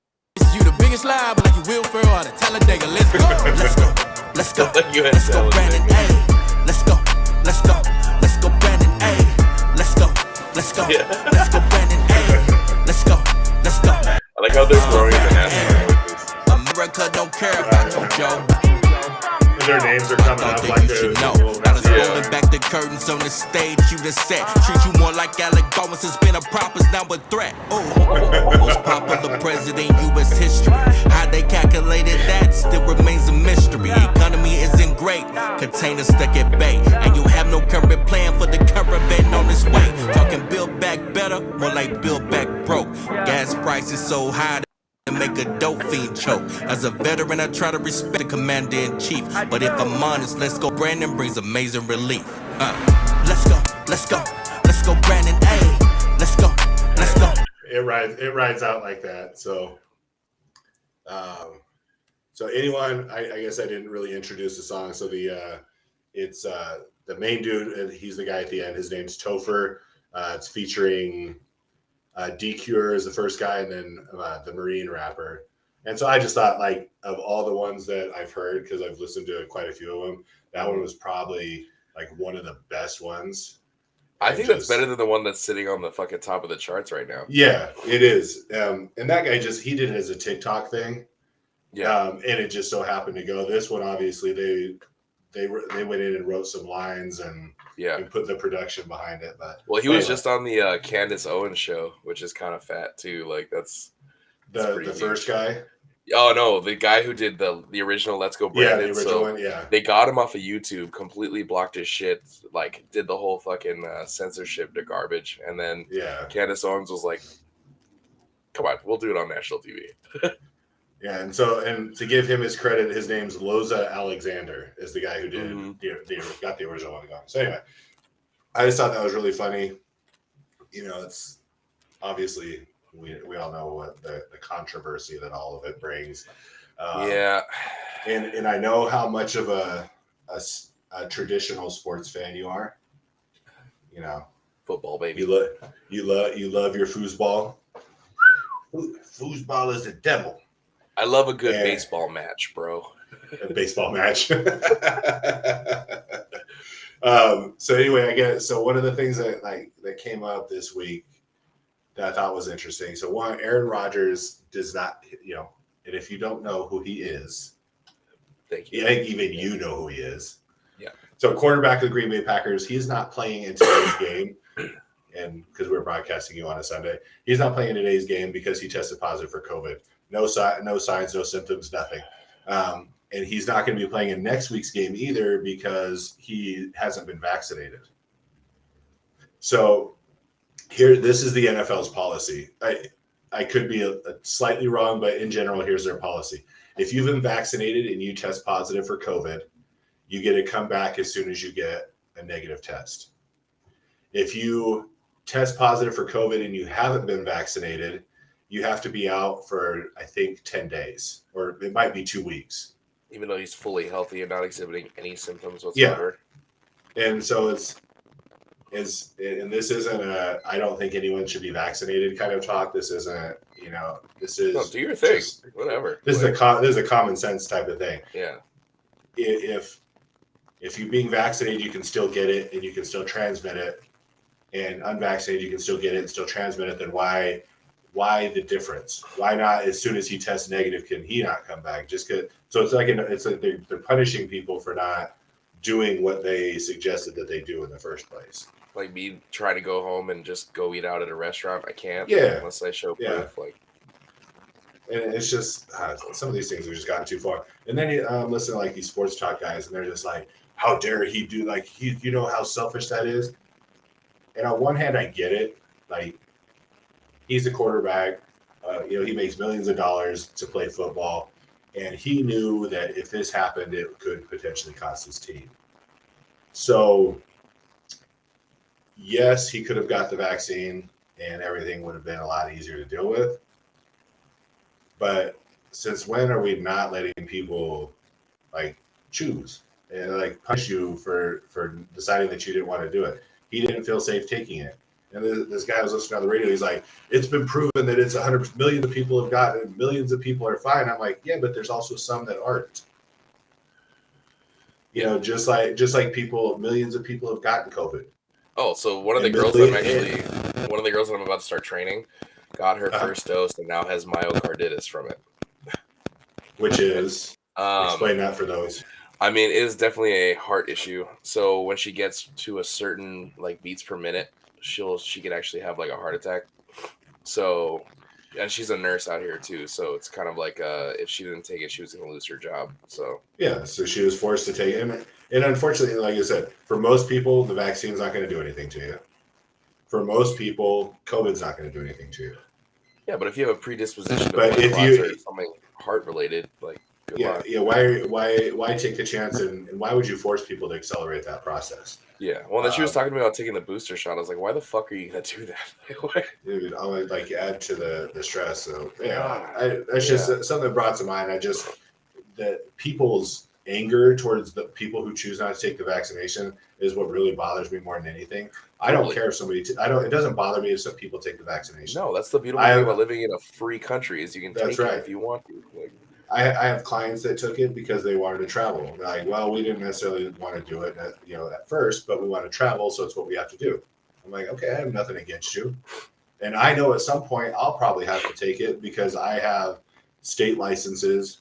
you the biggest lie, but like you Will Ferrell out of Talladega. Let's go, let's go, let's go, Brandon A. Let's go, Brandon A. Let's go, Brandon A. Let's go. I like how they're throwing the national. America don't care about your Joe. Their names are coming up like this. Rolling back the curtains on the stage, you the set. Treat you more like Alec Baldwin since been a prop is now a threat. Most popular president U.S. history. How they calculated that still remains a mystery. Economy isn't great, containers stuck at bay, and you have no current plan for the caravan on its way. Talking build back better, more like build back broke. Gas prices so high to make a dope fiend choke. As a veteran, I try to respect the commander-in-chief. But if I'm honest, let's go Brandon brings amazing relief. Let's go Brandon A. Let's go. It rides out like that. So anyone, I guess I didn't really introduce the song. So it's the main dude, he's the guy at the end. His name's Topher. It's featuring D-Cure is the first guy, and then the Marine rapper. And so I just thought, like, of all the ones that I've heard, because I've listened to quite a few of them, that one was probably like one of the best ones. I think that's better than the one that's sitting on the fucking top of the charts right now. Yeah, it is. And that guy he did it as a TikTok thing. Yeah. And it just so happened to go. This one, obviously, they went in and wrote some lines and put the production behind it. But he was just on the Candace Owens show, which is kind of fat too. Like that's the first guy. Oh no, the guy who did the original Let's Go Brandon. Yeah, the original one. Yeah, they got him off of YouTube, completely blocked his shit, like did the whole fucking censorship to garbage, and then Candace Owens was like, "Come on, we'll do it on national TV." Yeah, and to give him his credit, his name's Loza Alexander, is the guy who did got the original one going. So anyway, I just thought that was really funny. You know, it's obviously we all know what the controversy that all of it brings. And I know how much of a traditional sports fan you are. You know, football baby. You love your foosball. Foosball is the devil. I love a good baseball match, bro. A baseball match. So anyway, so one of the things that came up this week that I thought was interesting. So one, Aaron Rodgers does not, and if you don't know who he is, thank you. I think even you know who he is. Yeah. So quarterback of the Green Bay Packers, he's not playing in today's game. And because we're broadcasting you on a Sunday, he's not playing in today's game because he tested positive for COVID. No signs, no symptoms, nothing. And he's not going to be playing in next week's game either because he hasn't been vaccinated. So this is the NFL's policy. I could be slightly wrong, but in general, here's their policy. If you've been vaccinated and you test positive for COVID, you get to come back as soon as you get a negative test. If you test positive for COVID and you haven't been vaccinated, you have to be out for, I think, 10 days, or it might be 2 weeks. Even though he's fully healthy and not exhibiting any symptoms whatsoever. Yeah. And so and this isn't I don't think anyone should be vaccinated kind of talk. This isn't, this is. No, do your thing. Whatever. This is a common sense type of thing. Yeah. If you're being vaccinated, you can still get it and you can still transmit it. And unvaccinated, you can still get it and still transmit it. Then why the difference? Why not as soon as he tests negative can he not come back? Just cause, so it's like they're punishing people for not doing what they suggested that they do in the first place. Like me trying to go home and just go eat out at a restaurant, I can't. Yeah. Unless I show proof. And it's just some of these things have just gotten too far. And then you listen to like these sports talk guys, and they're just like, how dare he do you know how selfish that is. And on one hand, I get it. Like, he's a quarterback. He makes millions of dollars to play football, and he knew that if this happened, it could potentially cost his team. So, yes, he could have got the vaccine, and everything would have been a lot easier to deal with. But since when are we not letting people like choose and like punish you for deciding that you didn't want to do it? He didn't feel safe taking it. And this guy was listening on the radio. He's like, it's been proven that it's 100 millions of people have gotten it. Millions of people are fine. I'm like, yeah, but there's also some that aren't. Just like people, millions of people have gotten COVID. Oh, so one of the girls that I'm about to start training got her first dose and now has myocarditis from it. Which is, explain that for those. I mean, it is definitely a heart issue. So when she gets to a certain like beats per minute, she could actually have like a heart attack. So, and she's a nurse out here too. So it's kind of like if she didn't take it, she was going to lose her job. So yeah, so she was forced to take it. And unfortunately, like I said, for most people, the vaccine's not going to do anything to you. For most people, COVID's not going to do anything to you. Yeah, but if you have a predisposition to or something heart related, like good luck. Yeah, why take the chance and why would you force people to accelerate that process? Yeah, well, then she was talking to me about taking the booster shot. I was like, why the fuck are you gonna do that? Dude, I'll like add to the stress. So yeah, that's just something that brought to mind. That people's anger towards the people who choose not to take the vaccination is what really bothers me more than anything. I don't care if somebody. It doesn't bother me if some people take the vaccination. No, that's the beautiful thing about living in a free country is you can take it if you want to. Like, I have clients that took it because they wanted to travel. They're like, well, we didn't necessarily want to do it at first, but we want to travel, so it's what we have to do. I'm like, okay, I have nothing against you. And I know at some point I'll probably have to take it because I have state licenses,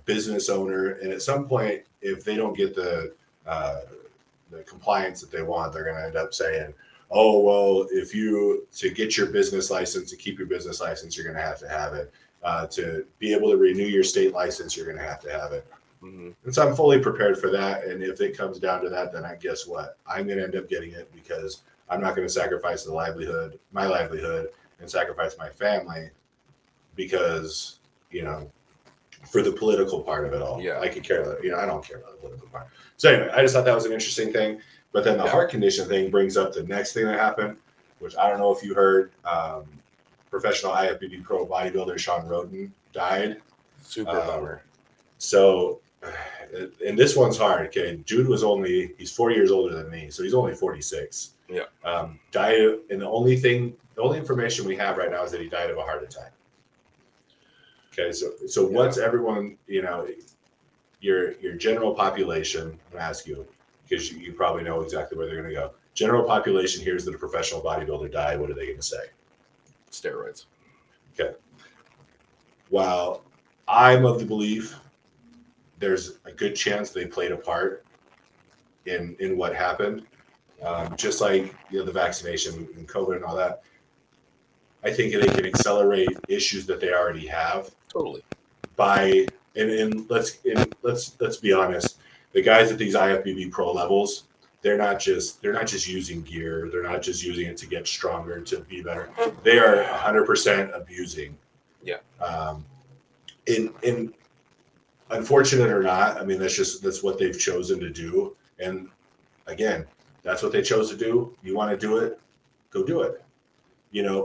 business owner, and at some point, if they don't get the compliance that they want, they're going to end up saying, oh, well, to get your business license, to keep your business license, you're going to have it. To be able to renew your state license, you're going to have it. Mm-hmm. And so I'm fully prepared for that. And if it comes down to that, then guess what? I'm going to end up getting it because I'm not going to sacrifice my livelihood, and sacrifice my family because, for the political part of it all. Yeah. I could care. I don't care about the political part. So anyway, I just thought that was an interesting thing. But then the heart condition thing brings up the next thing that happened, which I don't know if you heard. Professional IFBB pro bodybuilder Shawn Rhoden died. Super bummer. So, and this one's hard. Okay, dude he's 4 years older than me, so he's only 46. Yeah. Died, and the only information we have right now is that he died of a heart attack. Okay, so what's everyone? Your general population. I'm gonna ask you because you probably know exactly where they're gonna go. General population hears that a professional bodybuilder died. What are they gonna say? Steroids. Okay. While I'm of the belief there's a good chance they played a part in what happened, just like the vaccination and COVID and all that. I think they can accelerate issues that they already have. Totally. Let's be honest. The guys at these IFBB pro levels, they're not just using gear. They're not just using it to get stronger, to be better. They are 100% abusing. Yeah. In unfortunate or not, I mean that's what they've chosen to do. And again, that's what they chose to do. You want to do it, go do it.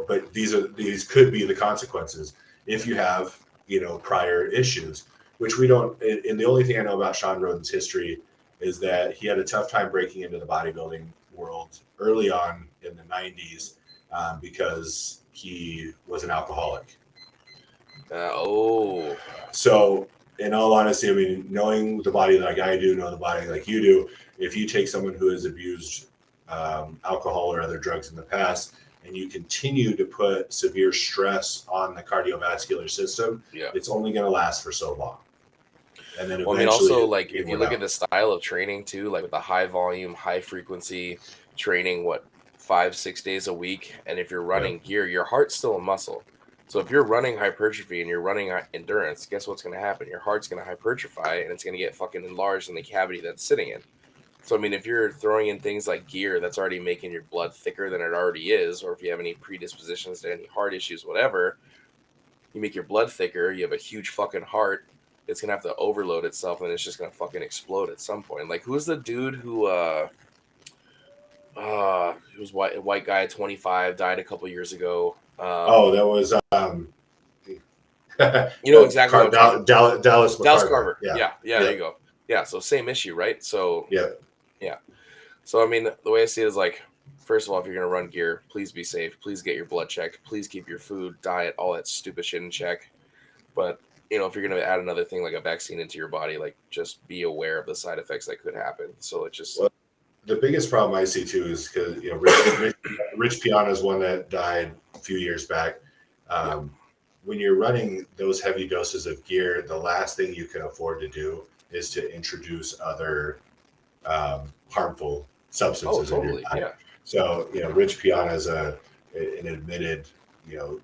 But these could be the consequences if you have prior issues, which we don't. And the only thing I know about Shawn Rhoden's history is that he had a tough time breaking into the bodybuilding world early on in the 90s because he was an alcoholic. So in all honesty, I mean, knowing the body like I do, know the body like you do, if you take someone who has abused alcohol or other drugs in the past, and you continue to put severe stress on the cardiovascular system, it's only going to last for so long. And then eventually, also, like if you look at the style of training too, like with the high volume, high frequency training, 5-6 days a week, and if you're running gear, your heart's still a muscle. So if you're running hypertrophy and you're running endurance, guess what's going to happen? Your heart's going to hypertrophy and it's going to get fucking enlarged in the cavity that's sitting in. So I mean, if you're throwing in things like gear that's already making your blood thicker than it already is, or if you have any predispositions to any heart issues, whatever, you make your blood thicker, you have a huge fucking heart, it's gonna have to overload itself and it's just gonna fucking explode at some point. Like who's the dude who he was white guy, 25, died a couple years ago. That was You know exactly what I'm talking about. Dallas Dallas McCarver. Carver. Yeah. Yeah, there you go. Yeah, so same issue, right? So Yeah. yeah. So I mean, the way I see it is like, first of all, if you're gonna run gear, please be safe. Please get your blood checked. Please keep your food, diet, all that stupid shit in check. But you know, if you're gonna add another thing like a vaccine into your body, like just be aware of the side effects that could happen. So it just The biggest problem I see too is because Rich Piana is one that died a few years back. When you're running those heavy doses of gear, the last thing you can afford to do is to introduce other harmful substances in your diet. Yeah. So Rich Piana is an admitted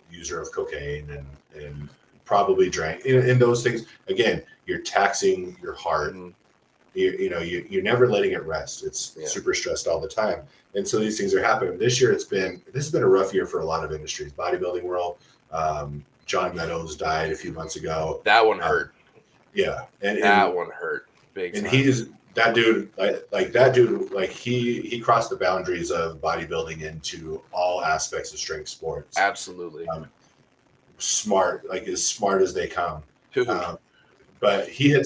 user of cocaine and probably drank. And those things again, you're taxing your heart. Mhm. You're never letting it rest. It's super stressed all the time, and so these things are happening. This year, this has been a rough year for a lot of industries. Bodybuilding world. John Meadows died a few months ago. That one hurt. Yeah, and that one hurt big time. And he's that dude. Like he crossed the boundaries of bodybuilding into all aspects of strength sports. Absolutely. Smart, like as smart as they come. Dude. But he had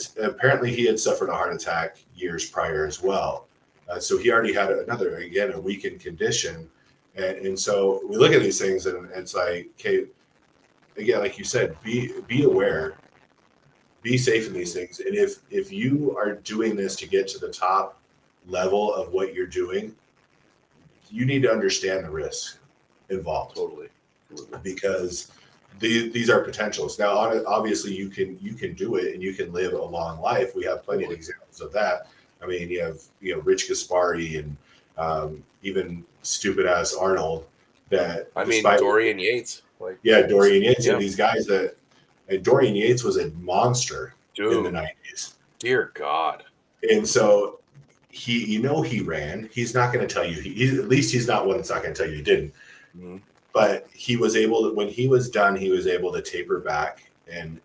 suffered a heart attack years prior as well. So he already had a weakened condition. And so we look at these things and it's like, okay, again, like you said, be aware, be safe in these things. And if you are doing this to get to the top level of what you're doing, you need to understand the risk involved. Totally. Because these are potentials. Now, obviously, you can do it and you can live a long life. We have plenty of examples of that. I mean, you have Rich Gaspari and even stupid ass Arnold. Dorian Yates. Dorian Yates and these guys and Dorian Yates was a monster in the 90s. Dear God. And so he ran. He's not going to tell you. At least he's not one that's not going to tell you he didn't. Mm-hmm. But he was able to, when he was done, he was able to taper back and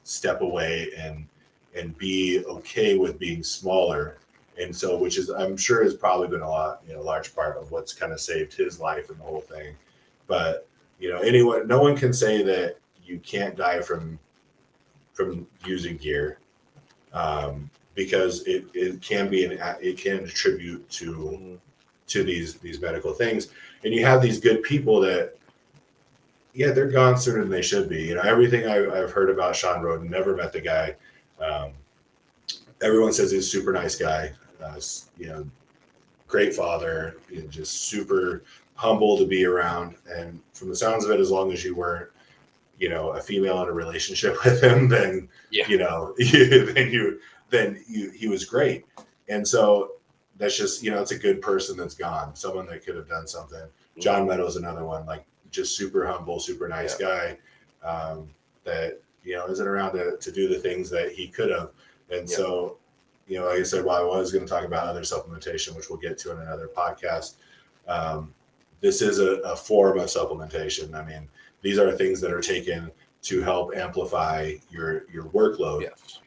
step away and be okay with being smaller. And so, which is, I'm sure has probably been a large part of what's kind of saved his life and the whole thing. But, no one can say that you can't die from using gear, because it can attribute to these medical things. And you have these good people that, they're gone sooner than they should be. Everything I've heard about Shawn Rhoden, never met the guy. Everyone says he's a super nice guy. Great father, just super humble to be around. And from the sounds of it, as long as you weren't, a female in a relationship with him, then he was great. And so that's just, it's a good person that's gone. Someone that could have done something. John Meadows, another one, like just super humble, super nice guy, that, isn't around to do the things that he could have. And so, like I said, while I was going to talk about other supplementation, which we'll get to in another podcast, this is a form of supplementation. I mean, these are things that are taken to help amplify your workload. Yes.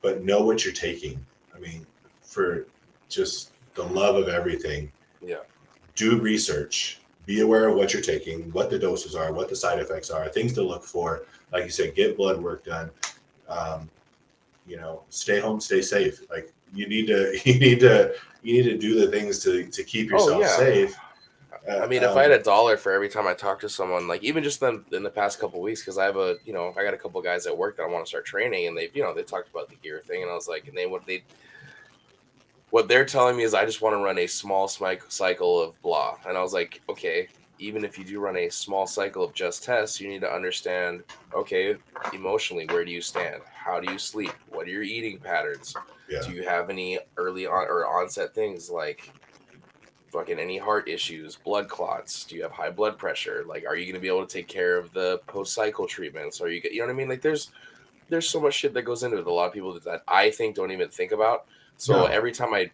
But know what you're taking. I mean, for just the love of everything, do research. Be aware of what you're taking, what the doses are, what the side effects are, things to look for. Like you said, get blood work done. Stay home, stay safe. Like you need to do the things to keep yourself safe. I mean, if I had $1 for every time I talk to someone, like even just in the past couple of weeks, because I have I got a couple of guys at work that I want to start training, and they talked about the gear thing, and I was like, and what they're telling me is I just want to run a small cycle of blah, and I was like, okay, even if you do run a small cycle of just tests, you need to understand, okay, emotionally, where do you stand? How do you sleep? What are your eating patterns? Yeah. Do you have any early on or onset things like fucking any heart issues, blood clots? Do you have high blood pressure? Like, are you going to be able to take care of the post-cycle treatments? You know what I mean? Like, there's so much shit that goes into it. A lot of people that I think don't even think about. So No. every time I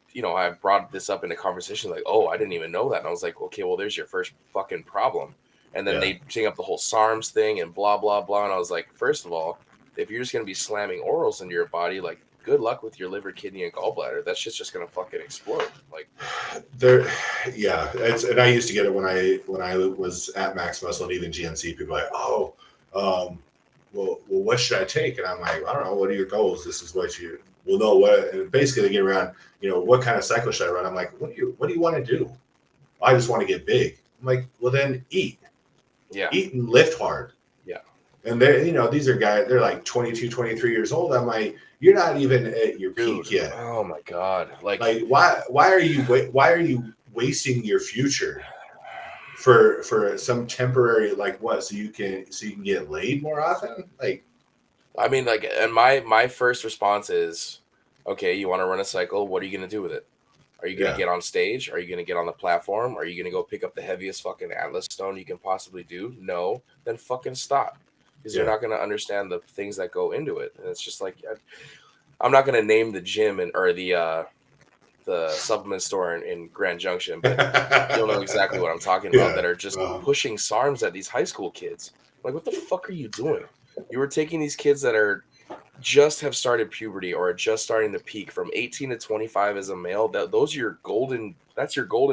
brought this up in a conversation, like, oh, I didn't even know that. And I was like, okay, well, there's your first fucking problem. And then they bring up the whole SARMs thing and blah, blah, blah. And I was like, first of all, if you're just going to be slamming orals into your body, like, good luck with your liver, kidney, and gallbladder. That shit's just going to fucking explode. Like, and I used to get it when I was at Max Muscle and even GNC. People are like, oh, well, what should I take? And I'm like, I don't know. What are your goals? This is what you will know. What, and basically they get around, what kind of cycle should I run? I'm like, what do you want to do? I just want to get big. I'm like, well, then eat and lift hard. Yeah. And these are guys, they're like 22, 23 years old. I'm like, you're not even at your peak yet. Oh my God. Like why are you wasting your future for some temporary, like what? So you can get laid more often? Like, I mean, like, and my first response is, okay, you want to run a cycle? What are you going to do with it? Are you going to get on stage? Are you going to get on the platform? Are you going to go pick up the heaviest fucking Atlas stone you can possibly do? No, then fucking stop. Because you're not going to understand the things that go into it. And it's just like, I'm not going to name the gym or the supplement store in Grand Junction, but you'll know exactly what I'm talking about, that are just pushing SARMs at these high school kids. Like, what the fuck are you doing? You were taking these kids that are just have started puberty or are just starting to peak from 18 to 25 as a male. That's your golden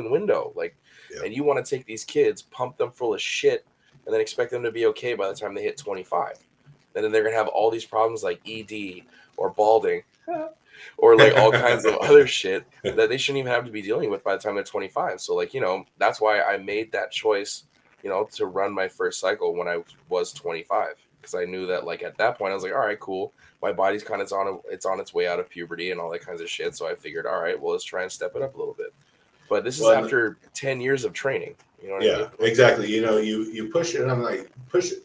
window. Like, and you want to take these kids, pump them full of shit, and then expect them to be okay by the time they hit 25. And then they're going to have all these problems like ED or balding or like all kinds of other shit that they shouldn't even have to be dealing with by the time they're 25. So like, that's why I made that choice, to run my first cycle when I was 25. Because I knew that, like, at that point, I was like, all right, cool. My body's kind of on its way out of puberty and all that kinds of shit. So I figured, all right, well, let's try and step it up a little bit. But this is after 10 years of training. You know what I mean? Exactly. You push it, and I'm like,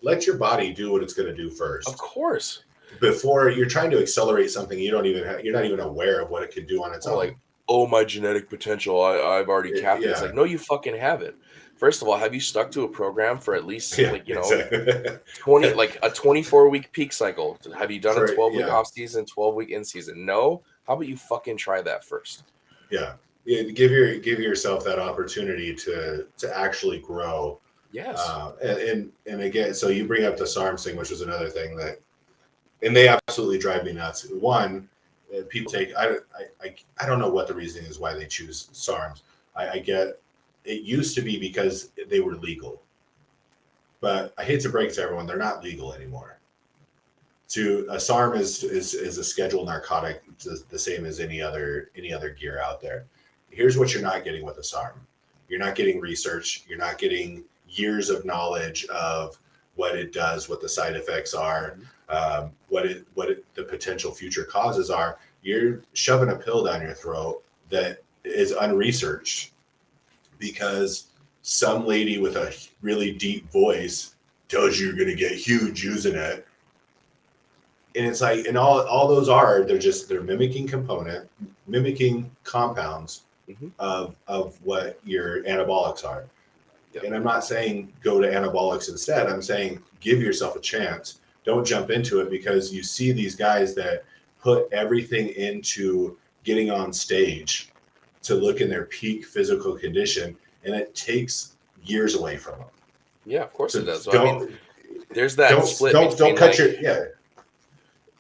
let your body do what it's going to do first. Of course. Before you're trying to accelerate something, you're not even aware of what it can do on its own. Like, oh, my genetic potential, I've already capped it. It's like, no, you fucking haven't. First of all, have you stuck to a program for at least 20, like a 24-week peak cycle? Have you done a 12-week off season, 12-week in season? No. How about you fucking try that first? Yeah. Give yourself that opportunity to actually grow. Yes. And again, so you bring up the SARMs thing, which was another thing and they absolutely drive me nuts. One, people take, I don't know what the reasoning is why they choose SARMs. I get, it used to be because they were legal, but I hate to break it to everyone, they're not legal anymore. A SARM is a scheduled narcotic, the same as any other gear out there. Here's what you're not getting with a SARM. You're not getting research. You're not getting years of knowledge of what it does, what the side effects are, what the potential future causes are. You're shoving a pill down your throat that is unresearched because some lady with a really deep voice tells you you're going to get huge using it. And it's like, and all those they're mimicking compounds of what your anabolics are. Yep. And I'm not saying go to anabolics instead. I'm saying give yourself a chance. Don't jump into it because you see these guys that put everything into getting on stage to look in their peak physical condition, and it takes years away from them. Yeah, of course it does. I mean, there's that split. Don't cut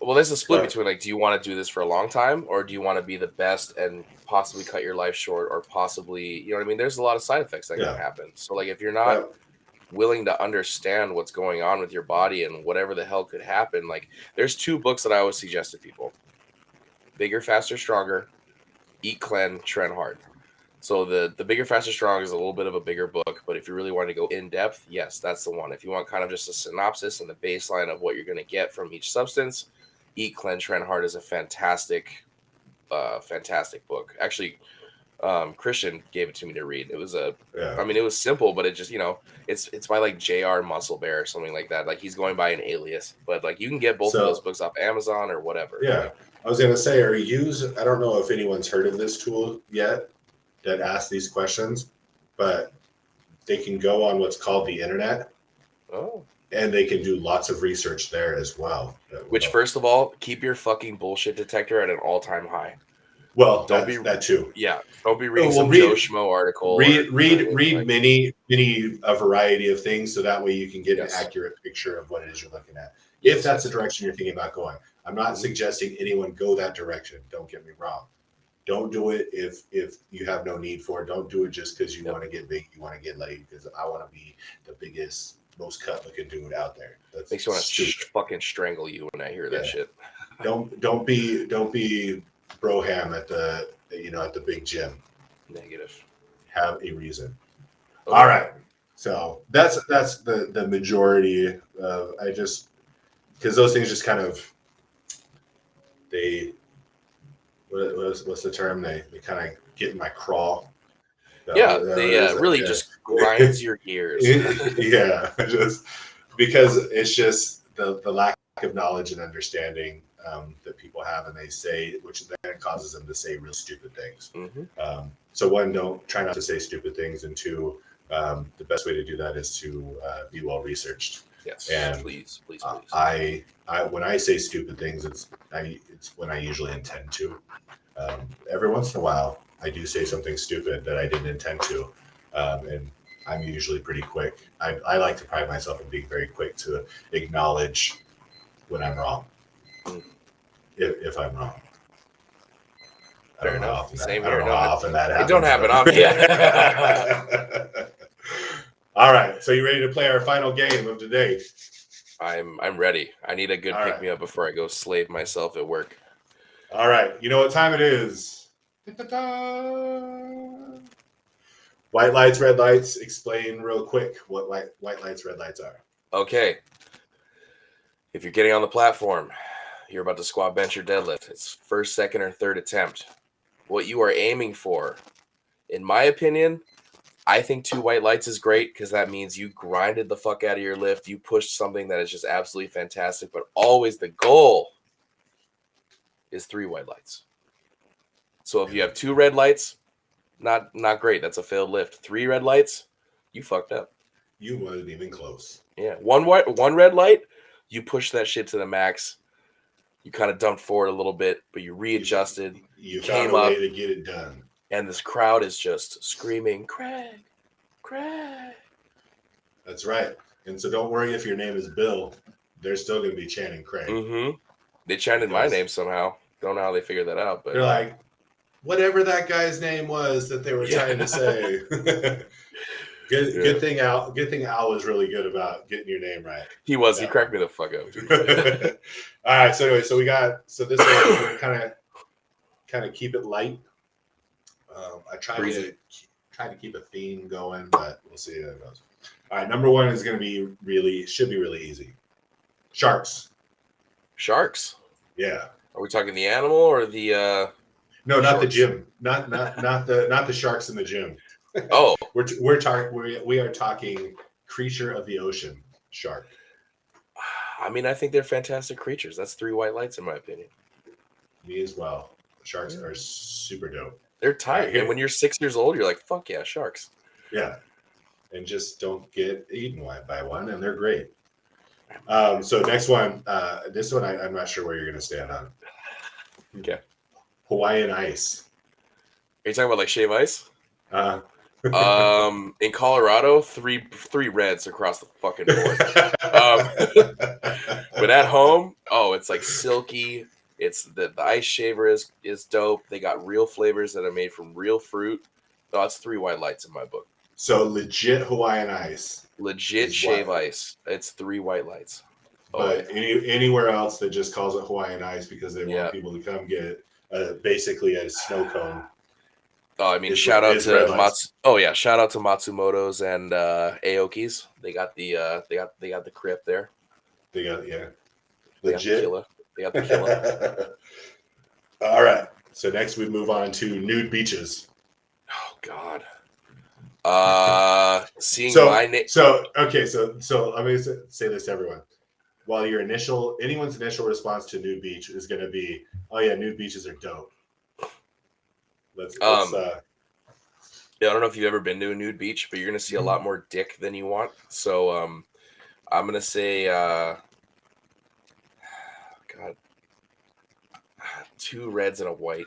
Well, there's a split between, like, do you want to do this for a long time, or do you want to be the best and possibly cut your life short, or possibly, you know what I mean? There's a lot of side effects that can happen. So, like, if you're not willing to understand what's going on with your body and whatever the hell could happen, like, there's 2 books that I always suggest to people: Bigger, Faster, Stronger, Eat Clean, Trend Hard. So the Bigger, Faster, Stronger is a little bit of a bigger book, but if you really want to go in depth, yes, that's the one. If you want kind of just a synopsis and the baseline of what you're going to get from each substance, Eat Clean, Trend Hard is a fantastic book. Actually, Christian gave it to me to read. It was I mean, it was simple, but it just, it's by like J.R. Musclebear or something like that. Like, he's going by an alias, but like you can get both of those books off Amazon or whatever. Yeah. Like, I was going to say, I don't know if anyone's heard of this tool yet that asks these questions, but they can go on what's called the internet. Oh. And they can do lots of research there as well. Which, first of all, keep your fucking bullshit detector at an all-time high. Well, Don't that too. Yeah, don't be reading well, some Joe Schmo article. Read or, you know what I mean? many a variety of things, so that way you can get an Yes. accurate picture of what it is you're looking at. Yes, If that's yes, the direction you're thinking about going, I'm not Mhm. suggesting anyone go that direction. Don't get me wrong. Don't do it if you have no need for it. Don't do it just because you Yep. want to get big, you want to get laid. Because I want to be the biggest, most cut looking dude out there. That's Makes me want to stupid. fucking strangle you when I hear that Yeah. shit. Don't be broham at the big gym. Negative. Have a reason. Okay. All right. So that's the majority of I just because those things just kind of they what's the term they kind of get in my crawl. Yeah, That they what it is? really Yeah. just grinds your gears. Yeah, just because it's just the lack of knowledge and understanding that people have, and they say, which then causes them to say real stupid things. Mhm. So one, don't try not to say stupid things, and two, the best way to do that is to be well researched. Yes, And please. I when I say stupid things, it's when I usually intend to. Every once in a while, I do say something stupid that I didn't intend to, and I'm usually pretty quick. I like to pride myself in being very quick to acknowledge when I'm wrong, Mm. if I'm wrong. I Fair don't know how enough. often Same I don't here. know No, how often that happens. it don't happen often. Yeah. All right, so you ready to play our final game of the day? I'm ready. I need a good All pick right. me up before I go slave myself at work. All right, you know what time it is. Da-da-da. White lights, red lights. Explain real quick what white lights, red lights are. Okay. If you're getting on the platform, you're about to squat, bench, or deadlift. It's first, second, or third attempt. What you are aiming for, in my opinion, I think 2 white lights is great because that means you grinded the fuck out of your lift. You pushed something that is just absolutely fantastic, but always the goal is 3 white lights. So if you have 2 red lights, not great. That's a failed lift. 3 red lights, you fucked up. You wasn't even close. Yeah, one red light, you push that shit to the max. You kind of dumped forward a little bit, but you readjusted. You came found a way up, to get it done. and this crowd is just screaming, "Craig, Craig!" That's right. And so don't worry if your name is Bill. They're still going to be chanting Craig. Mm-hmm. They chanted my name somehow. Don't know how they figured that out, but they're like, whatever that guy's name was that they were trying to say. Good thing Al was really good about getting your name right. He was. He cracked me the fuck up, dude. All right. So anyway, this is we're gonna kind of keep it light. I try to keep a theme going, but we'll see how it goes. All right. Number 1 is going to be should be really easy. Sharks. Sharks. Yeah. Are we talking the animal or the? No, not sharks? the gym. Not the sharks in the gym. Oh, we're talking. We are talking creature of the ocean, shark. I mean, I think they're fantastic creatures. That's 3 white lights in my opinion. Me as well. Sharks are super dope. They're tight, Right, and when you're 6 years old, you're like, "Fuck yeah, sharks!" Yeah, and just don't get eaten by one, and they're great. So next one, this one I'm not sure where you're going to stand on. Okay. Hawaiian ice. Are you talking about like shave ice? Uh, In Colorado, three reds across the fucking board. But at home, it's like silky. It's the ice shaver is dope. They got real flavors that are made from real fruit. No, it's 3 white lights in my book. So legit Hawaiian ice. Legit shave ice. It's 3 white lights. But anywhere else that just calls it Hawaiian ice because they want people to come get basically a snow cone. Oh, I mean, shout out to Matsumoto's and Aoki's. They got the crip there. They got legit. They got the killer. All right. So next we move on to nude beaches. Oh God. Seeing my name. So let me say this to everyone. While anyone's initial response to nude beach is going to be, "Oh yeah, nude beaches are dope." Yeah, I don't know if you've ever been to a nude beach, but you're gonna see a lot more dick than you want. So I'm gonna say God, 2 reds and a white.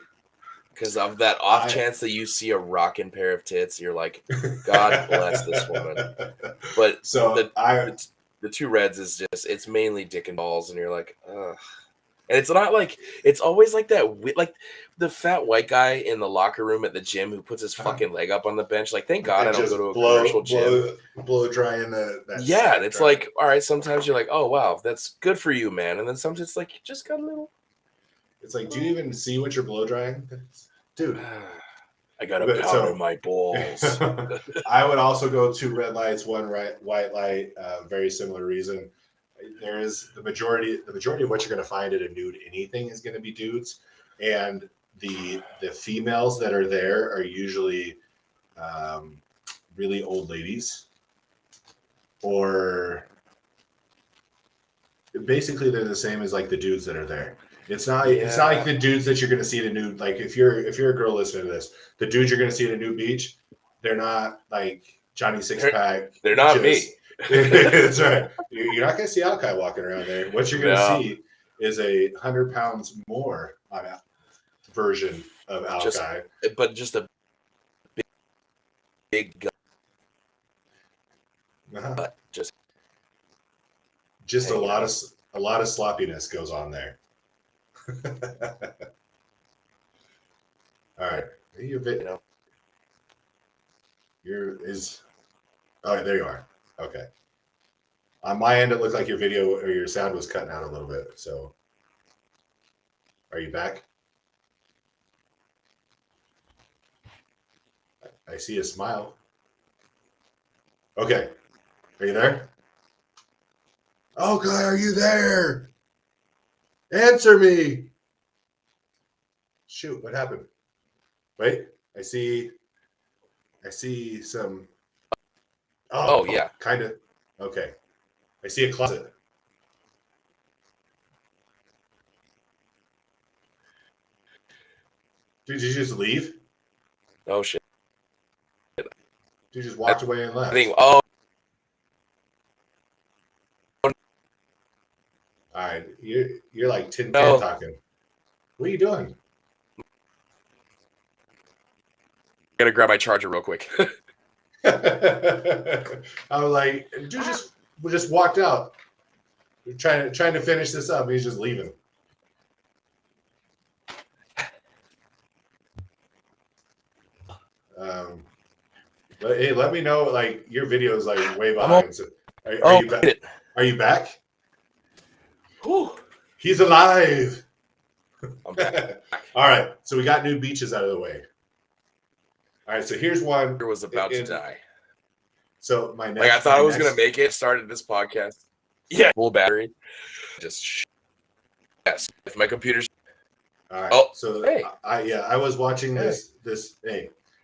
Because of that off chance that you see a rocking pair of tits, you're like, God bless this woman. But So the two reds is just, it's mainly dick and balls, and you're like, ugh. And it's not like, it's always like that, like the fat white guy in the locker room at the gym who puts his fucking leg up on the bench. Like, thank God I don't go to a commercial gym. Blow drying that. Yeah, and it's like, all right, sometimes you're like, oh, wow, that's good for you, man. And then sometimes it's like, you just got a little. It's like, do you even see what you're blow drying? Dude. I got to powder my balls. I would also go 2 red lights, 1 white light. Very similar reason. There is the majority of what you're going to find at a nude anything is going to be dudes, and the females that are there are usually really old ladies, or basically they're the same as like the dudes that are there. It's not like the dudes that you're going to see at a nude. Like if you're a girl listening to this, the dudes you're going to see at a nude beach, they're not like Johnny Sixpack. They're not me. That's right. You're not going to see Alki walking around there. What you're going to see is a 100 pounds more on a version of Alki, but just a big gut. Just a lot of sloppiness goes on there. All right, oh, there you are. Okay. On my end, it looked like your video or your sound was cutting out a little bit. So, are you back? I see a smile. Okay. Are you there? Oh, God, are you there? Answer me. Shoot, what happened? Wait, I see some. Oh yeah. Kind of. Okay. I see a closet. Did you just leave? Oh shit. You just walked away and left. All right, you're like tin can talking. What are you doing? Gotta grab my charger real quick. I was like, dude just walked out. We're trying to finish this up. He's just leaving. But hey, let me know. Like your video is like way behind. So are you back? Are you back? Whew. He's alive. I'm back. All right, so we got new beaches out of the way. All right, so here's one. I was about to die. So my next, I thought I was gonna make it. Started this podcast. Yeah, full battery. Just yes. If my computer's. All right. Oh, so hey. I was watching this.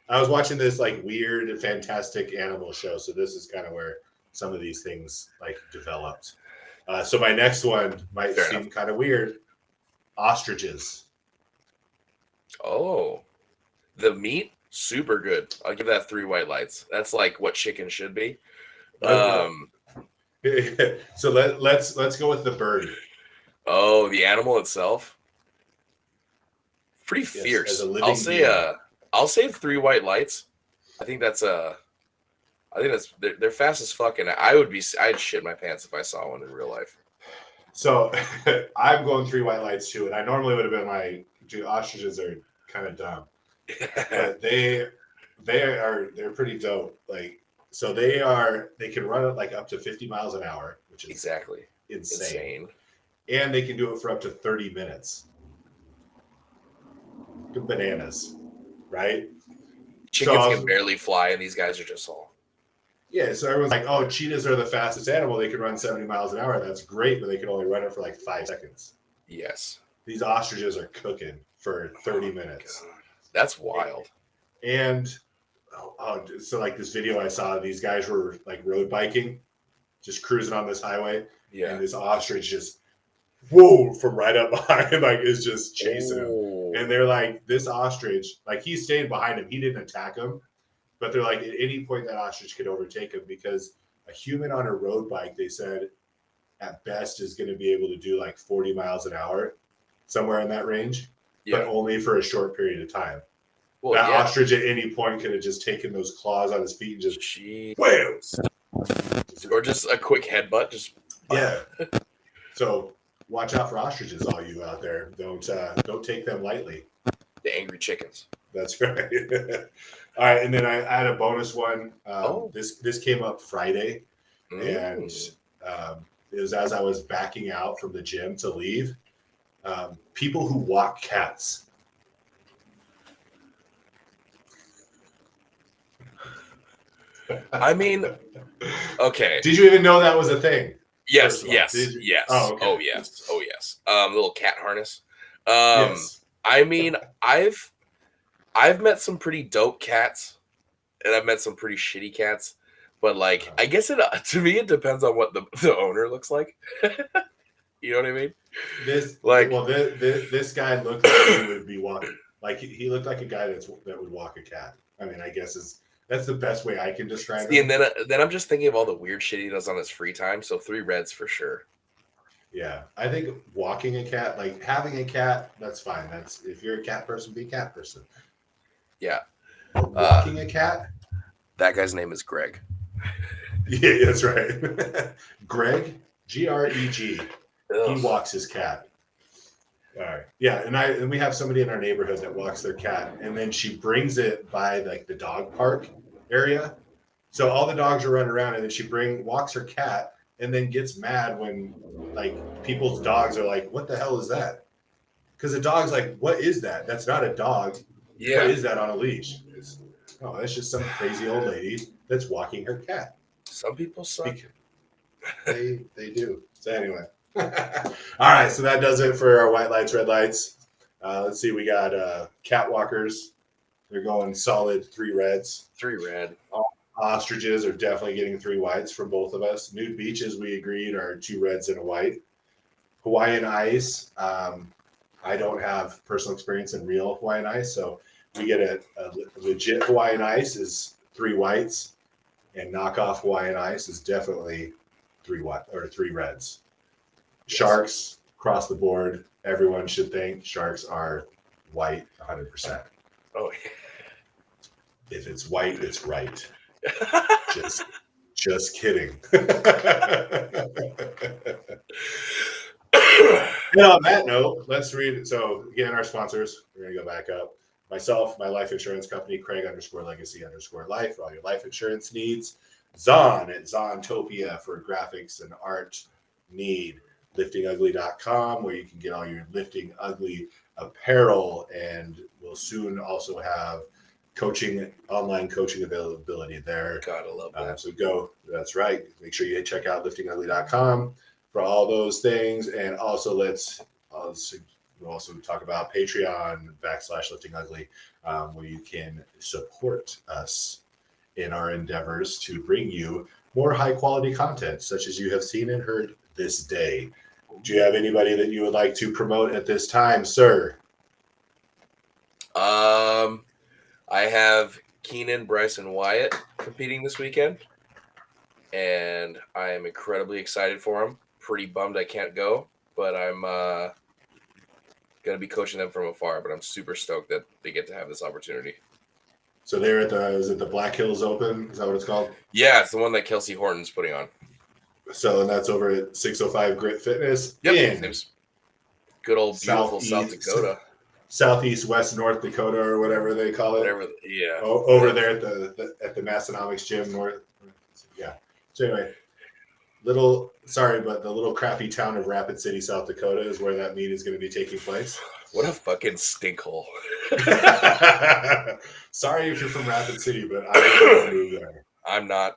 I was watching this like weird, fantastic animal show. So this is kind of where some of these things like developed. So my next one might seem kind of weird. Ostriches. Oh, the meat, super good. I'll give that 3 white lights. That's like what chicken should be. So let's go with the bird. Oh, the animal itself. Pretty fierce. I'll say 3 white lights. I think that's they're fast as fuck, and I'd shit my pants if I saw one in real life. So I'm going 3 white lights too, and I normally would have been like, dude, ostriches are kind of dumb, but they're pretty dope. Like, so they can run it like up to 50 miles an hour, which is exactly insane. And they can do it for up to 30 minutes. Bananas, right? Chickens can barely fly, and these guys are just all. Yeah, so everyone's like, oh, cheetahs are the fastest animal. They can run 70 miles an hour. That's great, but they can only run it for like 5 seconds. Yes. These ostriches are cooking for 30 minutes. God. That's wild. And so like this video I saw, these guys were like road biking, just cruising on this highway. Yeah. And this ostrich just, from right up behind him, like is just chasing him. And they're like, this ostrich, like he stayed behind him. He didn't attack him. But they're like, at any point that ostrich could overtake him, because a human on a road bike, they said, at best is going to be able to do like 40 miles an hour, somewhere in that range. Yeah. but only for a short period of time. Well, That yeah. ostrich at any point could have just taken those claws on his feet and just Jeez. wham! Or just a quick headbutt. Just Yeah. So watch out for ostriches, all you out there. Don't take them lightly. the angry chickens. That's right. All right, and then I had a bonus one. Oh. This came up Friday, and Mm. it was as I was backing out from the gym to leave. People who walk cats. I mean, okay. Did you even know that was a thing? Yes, First of all, yes, did you? yes. Oh, okay. Oh, yes. Oh, yes. Little cat harness. Yes. I mean, I've met some pretty dope cats, and I've met some pretty shitty cats. But like, I guess to me it depends on what the owner looks like. You know what I mean? This guy looked like he would be walking. Like he looked like a guy that would walk a cat. I mean, I guess that's the best way I can describe See, it. and then I'm just thinking of all the weird shit he does on his free time. So 3 reds for sure. Yeah, I think walking a cat, like having a cat, that's fine. That's if you're a cat person, be a cat person. Yeah. But walking a cat? That guy's name is Greg. Yeah, that's right. Greg, Greg. He walks his cat. All right. Yeah, and we have somebody in our neighborhood that walks their cat, and then she brings it by like the dog park area. So all the dogs are running around, and then she walks her cat, and then gets mad when like people's dogs are like, "What the hell is that?" Because the dog's like, "What is that? That's not a dog. Yeah. What is that on a leash?" That's just some crazy old lady that's walking her cat. Some people suck. They do. So anyway. All right, so that does it for our white lights, red lights. Let's see, we got cat walkers. They're going solid 3 reds. 3 red. Ostriches are definitely getting 3 whites from both of us. Nude beaches, we agreed, are 2 reds and a white. Hawaiian ice. I don't have personal experience in real Hawaiian ice, so we get a legit Hawaiian ice is 3 whites, and knockoff Hawaiian ice is definitely 3 reds. Sharks across the board. Everyone should think sharks are white 100%. Oh, If it's white, it's right. Just kidding. And on that note, let's read it. So again, our sponsors, we're gonna go back up. Myself, my life insurance company, Craig_Legacy_Life for all your life insurance needs. Zon at Zontopia for graphics and art need. LiftingUgly.com, where you can get all your Lifting Ugly apparel, and we'll soon also have online coaching availability there. God, I love that. So go, that's right. Make sure you check out LiftingUgly.com for all those things, and also we'll also talk about Patreon /LiftingUgly, where you can support us in our endeavors to bring you more high quality content, such as you have seen and heard this day. Do you have anybody that you would like to promote at this time, sir? I have Keenan, Bryce, and Wyatt competing this weekend, and I am incredibly excited for them. Pretty bummed I can't go, but I'm going to be coaching them from afar, but I'm super stoked that they get to have this opportunity. So they're is it the Black Hills Open? Is that what it's called? Yeah, it's the one that Kelsey Horton's putting on. So, and that's over at 605 Grit Fitness. Yep. Good old beautiful South Dakota. Southeast, West, North Dakota, or whatever they call it. Whatever, yeah. Over there at the Massonomics Gym North. Yeah. So anyway, the little crappy town of Rapid City, South Dakota is where that meet is going to be taking place. What a fucking stinkhole. Sorry if you're from Rapid City, but I don't move there. I'm not.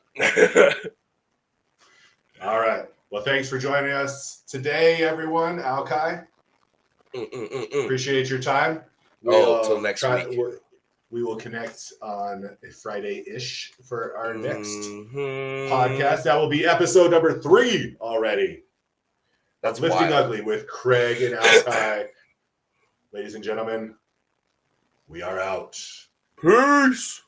All right. Well, thanks for joining us today, everyone. Alkai. Appreciate your time. Till next week. We will connect on a Friday-ish for our next podcast. That will be episode number 3 already. That's Lifting wild. Ugly with Craig and Alkai. Ladies and gentlemen, we are out. Peace.